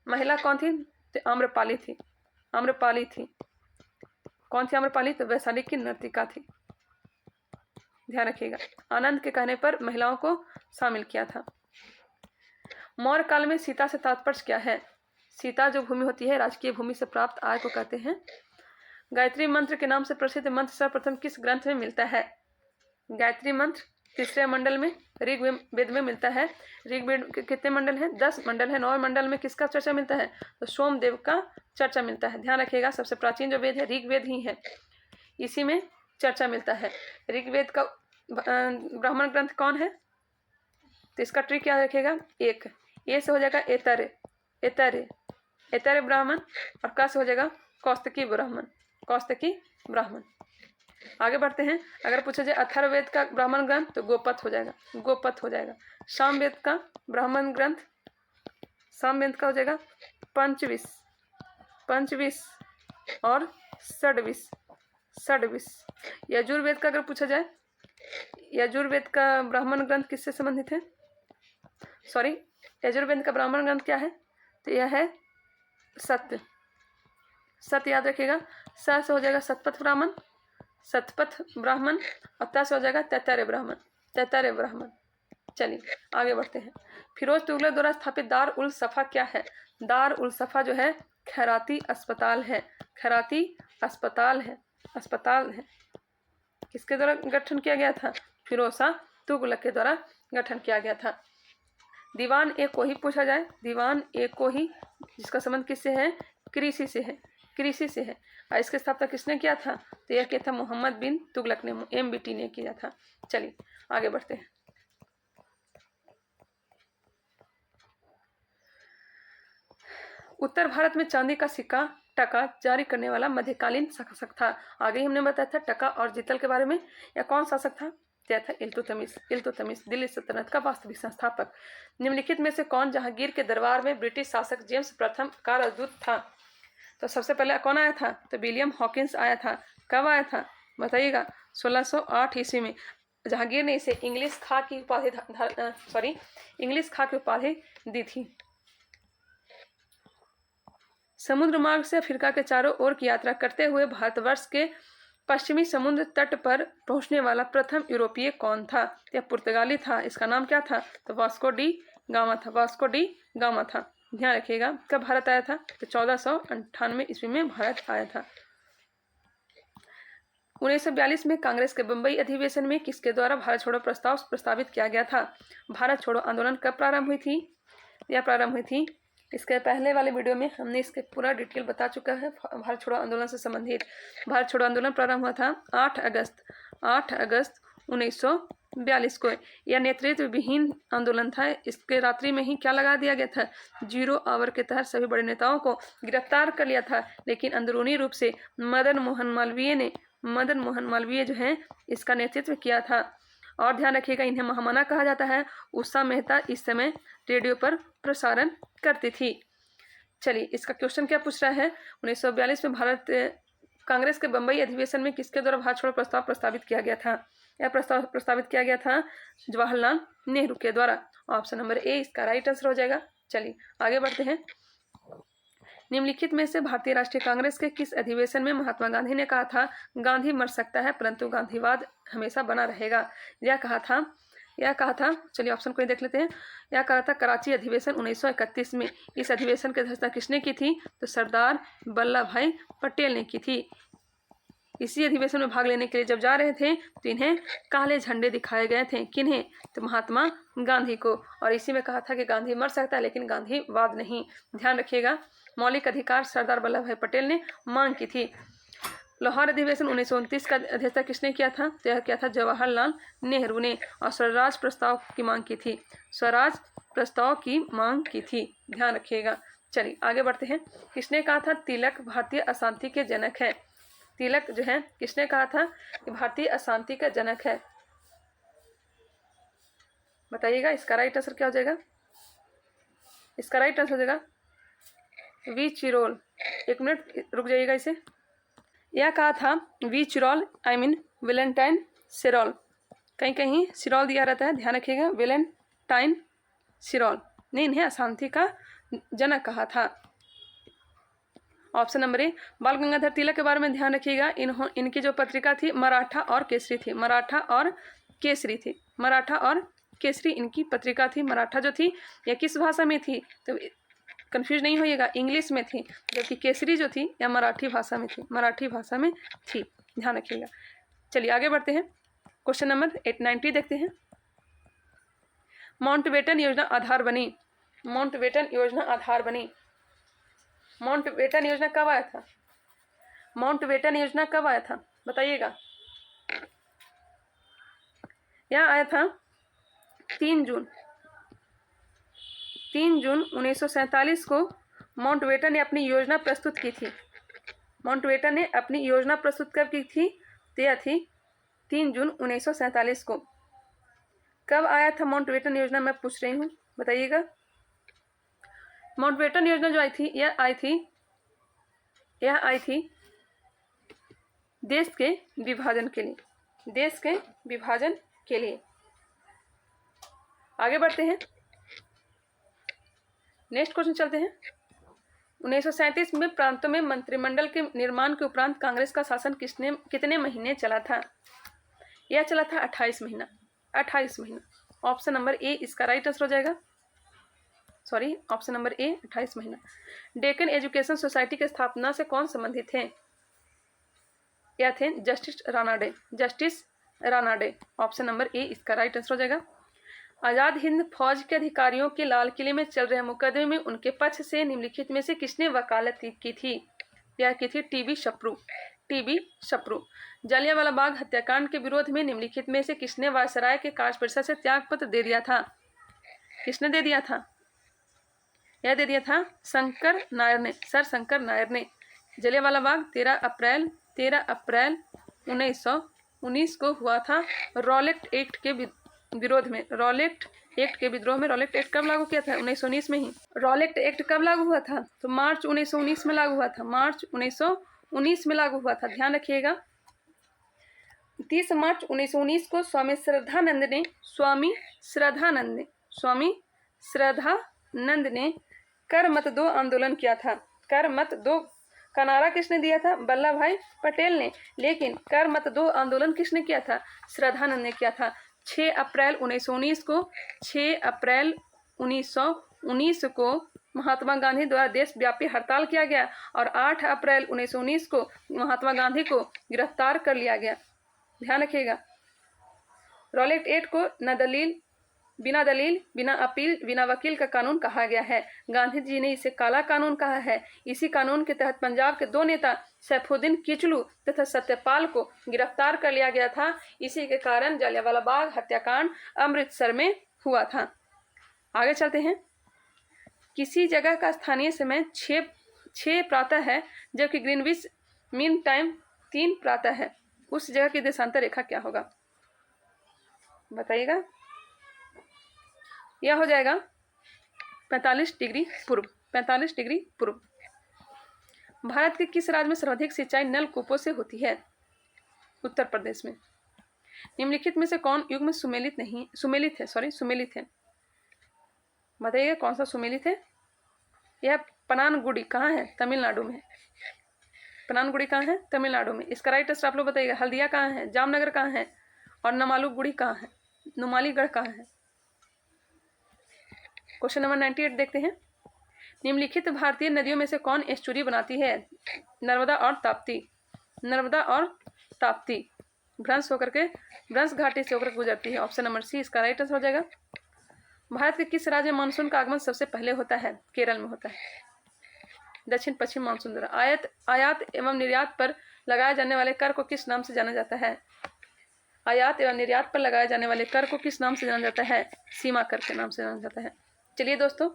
महिला कौन थी? तो आम्रपाली थी। कौन थी आम्रपाली? तो वैशाली की नर्तिका थी। ध्यान रखिएगा, आनंद के कहने पर महिलाओं को शामिल किया था। मौर्य काल में सीता से तात्पर्य क्या है? सीता जो भूमि होती है राजकीय भूमि से प्राप्त आय को कहते हैं। गायत्री मंत्र के नाम से प्रसिद्ध मंत्र सर्वप्रथम किस ग्रंथ में मिलता है? गायत्री मंत्र तीसरे मंडल में ऋग्वेद में मिलता है। ऋग्वेद के कितने मंडल हैं? 10 मंडल है। 9वें मंडल में किसका चर्चा मिलता है? तो सोमदेव का चर्चा मिलता है। ध्यान रखिएगा, सबसे प्राचीन जो वेद है ऋग्वेद ही है, इसी में चर्चा मिलता है। ऋग्वेद का ब्राह्मण ग्रंथ कौन है? तो इसका ट्रिक याद रखिएगा, एक ए से हो जाएगा एतरे ब्राह्मण, और का से हो जाएगा कौस्तकी ब्राह्मण। आगे बढ़ते हैं। अगर पूछा जाए अथर्ववेद का ब्राह्मण ग्रंथ तो गोपथ हो जाएगा। सामवेद का ब्राह्मण ग्रंथ, सामवेद का हो जाएगा पंचविश और षड्विश। यजुर्वेद का अगर पूछा जाए, यजुर्वेद का ब्राह्मण ग्रंथ किससे संबंधित है? यजुर्वेद का ब्राह्मण ग्रंथ क्या है? तो यह है सत्य याद रखिएगा। स से हो जाएगा शतपथ ब्राह्मण और त से हो जाएगा तैतरे ब्राह्मण। चलिए आगे बढ़ते हैं। फिरोज तुगलक द्वारा स्थापित दार उल सफा क्या है? दार उल सफा जो है खैराती अस्पताल है। किसके द्वारा गठन किया गया था? फिरोज शाह तुगलक के द्वारा गठन किया गया था। दीवान ए को ही पूछा जाए, दीवान ए को ही जिसका संबंध किससे है? कृषि से है। और इसके स्थापना किसने किया था? तो यह किया था मोहम्मद बिन तुगलक ने, MBT ने किया था। चलिए आगे बढ़ते हैं। उत्तर भारत में चांदी का सिक्का टका जारी करने वाला मध्यकालीन शासक था। आगे ही हमने बताया था टका और जितल के बारे में। यह कौन शासक था? यह था इल्तुतमिश, दिल्ली सल्तनत का वास्तविक संस्थापक। निम्नलिखित में से कौन जहांगीर के दरबार में ब्रिटिश शासक जेम्स प्रथम का राजदूत था? तो सबसे पहले कौन आया था? तो विलियम हॉकिंस आया था। कब आया था बताइएगा? 1608 ईस्वी में। जहांगीर ने इसे इंग्लिश खा की उपाधि दी थी। समुद्र मार्ग से अफ्रीका के चारों ओर की यात्रा करते हुए भारतवर्ष के पश्चिमी समुद्र तट पर पहुंचने वाला प्रथम यूरोपीय कौन था? यह पुर्तगाली था। इसका नाम क्या था? तो वास्को डी गामा था। ध्यान रखिएगा। कब भारत आया था? तो 1498 ईस्वी में भारत आया था। 1942 में कांग्रेस के बंबई अधिवेशन में किसके द्वारा भारत छोड़ो प्रस्ताव प्रस्तावित किया गया था? भारत छोड़ो आंदोलन कब प्रारंभ हुई थी? यह प्रारंभ हुई थी, इसके पहले वाले वीडियो में हमने इसके पूरा डिटेल बता चुका है भारत छोड़ो आंदोलन से संबंधित। भारत छोड़ो आंदोलन प्रारंभ हुआ था 8 अगस्त 1942 को। यह नेतृत्व विहीन आंदोलन था। इसके रात्रि में ही क्या लगा दिया गया था? 0 आवर के तहत सभी बड़े नेताओं को गिरफ्तार कर लिया था। लेकिन अंदरूनी रूप से मदन मोहन मालवीय जो है इसका नेतृत्व किया था। और ध्यान रखिएगा, इन्हें महामना कहा जाता है। उषा मेहता इस समय रेडियो पर प्रसारण करती थी। चलिए इसका क्वेश्चन क्या पूछ रहा है? 1942 में भारत कांग्रेस के बंबई अधिवेशन में किसके द्वारा भारत छोड़ो प्रस्ताव प्रस्तावित किया गया था? यह प्रस्ताव प्रस्तावित किया गया था जवाहरलाल नेहरू के द्वारा। ऑप्शन नंबर ए इसका राइट आंसर हो जाएगा। चलिए आगे बढ़ते हैं। निम्नलिखित में से भारतीय राष्ट्रीय कांग्रेस के किस अधिवेशन में महात्मा गांधी ने कहा था गांधी मर सकता है परंतु गांधीवाद हमेशा बना रहेगा? यह कहा था चलिए ऑप्शन को ही देख लेते हैं। यह कहा था कराची अधिवेशन 1931 में। इस अधिवेशन की अध्यक्षता किसने की थी? तो सरदार वल्लभ भाई पटेल ने की थी। इसी अधिवेशन में भाग लेने के लिए जब जा रहे थे तो इन्हें काले झंडे दिखाए गए थे। किन्हें? तो महात्मा गांधी को। और इसी में कहा था कि गांधी मर सकता है लेकिन गांधीवाद नहीं। ध्यान रखिएगा, मौलिक अधिकार सरदार वल्लभ भाई पटेल ने मांग की थी। लाहौर अधिवेशन 1929 का अध्यक्षता किसने किया था? तो यह किया था जवाहरलाल नेहरू ने। और स्वराज प्रस्ताव की मांग की थी। स्वराज प्रस्ताव की मांग की थी, ध्यान रखिएगा। चलिए आगे बढ़ते हैं। किसने कहा था तिलक भारतीय अशांति के जनक है? तिलक जो है किसने कहा था कि भारतीय अशांति का जनक है? बताइएगा इसका राइट आंसर क्या हो जाएगा? इसका राइट आंसर हो जाएगा वी चिरोल। एक मिनट रुक जाइएगा इसे। यह कहा था V Chirol, I mean Valentine Chirol. कहीं कहीं सिरोल दिया रहता है, ध्यान रखिएगा। वेलेंटाइन सिरोल ने इन्हें अशांति का जनक कहा था। ऑप्शन नंबर ए बाल गंगाधर तिलक के बारे में ध्यान रखिएगा। इनकी जो पत्रिका थी मराठा और केसरी थी। मराठा और केसरी थी। मराठा और केसरी इनकी पत्रिका थी। मराठा जो थी यह किस भाषा में थी? तो कंफ्यूज नहीं होइएगा, इंग्लिश में थी। जबकि केसरी जो थी यह मराठी भाषा में थी। मराठी भाषा में थी, ध्यान रखिएगा। चलिए आगे बढ़ते हैं। क्वेश्चन नंबर 890 देखते हैं। माउंटबेटन योजना आधार बनी। माउंटबेटन योजना आधार बनी। माउंटबेटन योजना कब आया था? माउंटबेटन योजना कब आया था बताइएगा। यह आया था 3 जून 1947 को माउंटबेटन ने अपनी योजना प्रस्तुत की थी। माउंटबेटन ने अपनी योजना प्रस्तुत कब की थी? तो यह थी 3 जून 1947 को। कब आया था माउंटबेटन योजना, मैं पूछ रही हूँ, बताइएगा। माउंटबेटन योजना जो आई थी यह आई थी देश के विभाजन के लिए। देश के विभाजन के लिए। आगे बढ़ते हैं। नेक्स्ट क्वेश्चन चलते हैं। 1937 में प्रांतों में मंत्रिमंडल के निर्माण के उपरांत कांग्रेस का शासन कितने महीने चला था? यह चला था 28 महीना। 28 महीना। ऑप्शन नंबर ए इसका राइट आंसर हो जाएगा। सॉरी, ऑप्शन नंबर ए 28 महीना। डेक्कन एजुकेशन सोसाइटी की स्थापना से कौन संबंधित है? यह थे justice Ranade. Justice Ranade. Option number A इसका राइट आंसर हो जाएगा। आजाद हिंद फौज के अधिकारियों के लाल किले में चल रहे मुकदमे में उनके पक्ष से निम्नलिखित में से किसने वकालत की थी? यह की थी टीबी शप्रू। टीबी शप्रू। जलियांवाला बाग हत्याकांड के विरोध में निम्नलिखित में से किसने वायसराय के कार्य परिषद से त्यागपत्र दे दिया था? किसने दे दिया था? यह दे दिया था शंकर नायर ने। सर शंकर नायर ने। जलियांवाला बाग 13 अप्रैल 1919 को हुआ था रॉलेट एक्ट के विरोध में। रॉलेट एक्ट के विद्रोह में। रॉलेट एक्ट कब लागू किया था? 1919 में ही। रॉलेट एक्ट कब लागू हुआ था? तो मार्च 1919 में लागू हुआ था। मार्च 1919 में लागू हुआ था, ध्यान रखिएगा। 30 मार्च 1919 को स्वामी श्रद्धानंद ने कर मत दो आंदोलन किया था। कर मत दो का नारा किसने दिया था? वल्लभ भाई पटेल ने। लेकिन कर मत दो आंदोलन किसने किया था? श्रद्धानंद ने किया था। 6 अप्रैल 1919 को महात्मा गांधी द्वारा देशव्यापी हड़ताल किया गया और 8 अप्रैल 1919 को महात्मा गांधी को गिरफ्तार कर लिया गया, ध्यान रखिएगा। रॉलेट एक्ट को बिना दलील, बिना अपील, बिना वकील का कानून कहा गया है। गांधी जी ने इसे काला कानून कहा है। इसी कानून के तहत पंजाब के 2 नेता सैफुद्दीन किचलू तथा सत्यपाल को गिरफ्तार कर लिया गया था। इसी के कारण जलियांवाला बाग हत्याकांड अमृतसर में हुआ था। आगे चलते हैं। किसी जगह का स्थानीय समय 6 प्रातः है जबकि ग्रीनविच मीन टाइम 3 प्रातः है। उस जगह की देशांतर रेखा क्या होगा बताइएगा। यह हो जाएगा 45 डिग्री पूर्व। 45 डिग्री पूर्व। भारत के किस राज्य में सर्वाधिक सिंचाई नलकूपों से होती है? उत्तर प्रदेश में। निम्नलिखित में से कौन युग में सुमेलित है? बताइएगा कौन सा सुमेलित है? यह पनानगुड़ी कहाँ है? तमिलनाडु में। पनानगुड़ी कहाँ है? तमिलनाडु में। इसका राइट आंसर आप लोग बताइएगा। हल्दिया कहाँ है? जामनगर कहाँ है? और नमालुगुड़ी कहाँ है? नुमालीगढ़ कहाँ है? क्वेश्चन नंबर 98 देखते हैं। निम्नलिखित भारतीय नदियों में से कौन एस्चुरी बनाती है? नर्मदा और ताप्ती भ्रंश घाटी से होकर गुजरती है। ऑप्शन नंबर सी इसका राइट आंसर हो जाएगा। भारत के किस राज्य में मानसून का आगमन सबसे पहले होता है? केरल में होता है। दक्षिण पश्चिम मानसून द्वारा आयात एवं निर्यात पर लगाए जाने वाले कर को किस नाम से जाना जाता है? आयात एवं निर्यात पर लगाए जाने वाले कर को किस नाम से जाना जाता है? सीमा कर के नाम से जाना जाता है। चलिए दोस्तों,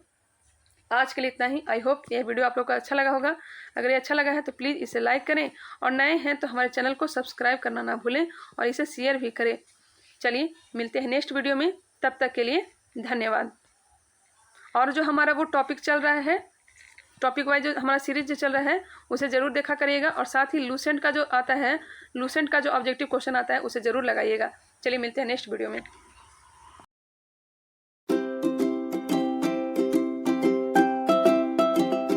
आज के लिए इतना ही। आई होप यह वीडियो आप लोग को अच्छा लगा होगा। अगर ये अच्छा लगा है तो प्लीज़ इसे लाइक करें और नए हैं तो हमारे चैनल को सब्सक्राइब करना ना भूलें और इसे शेयर भी करें। चलिए मिलते हैं नेक्स्ट वीडियो में, तब तक के लिए धन्यवाद। और जो हमारा वो टॉपिक चल रहा है, टॉपिक वाइज जो हमारा सीरीज जो चल रहा है उसे ज़रूर देखा करिएगा और साथ ही लूसेंट का जो आता है, लूसेंट का जो ऑब्जेक्टिव क्वेश्चन आता है उसे ज़रूर लगाइएगा। चलिए मिलते हैं नेक्स्ट वीडियो में।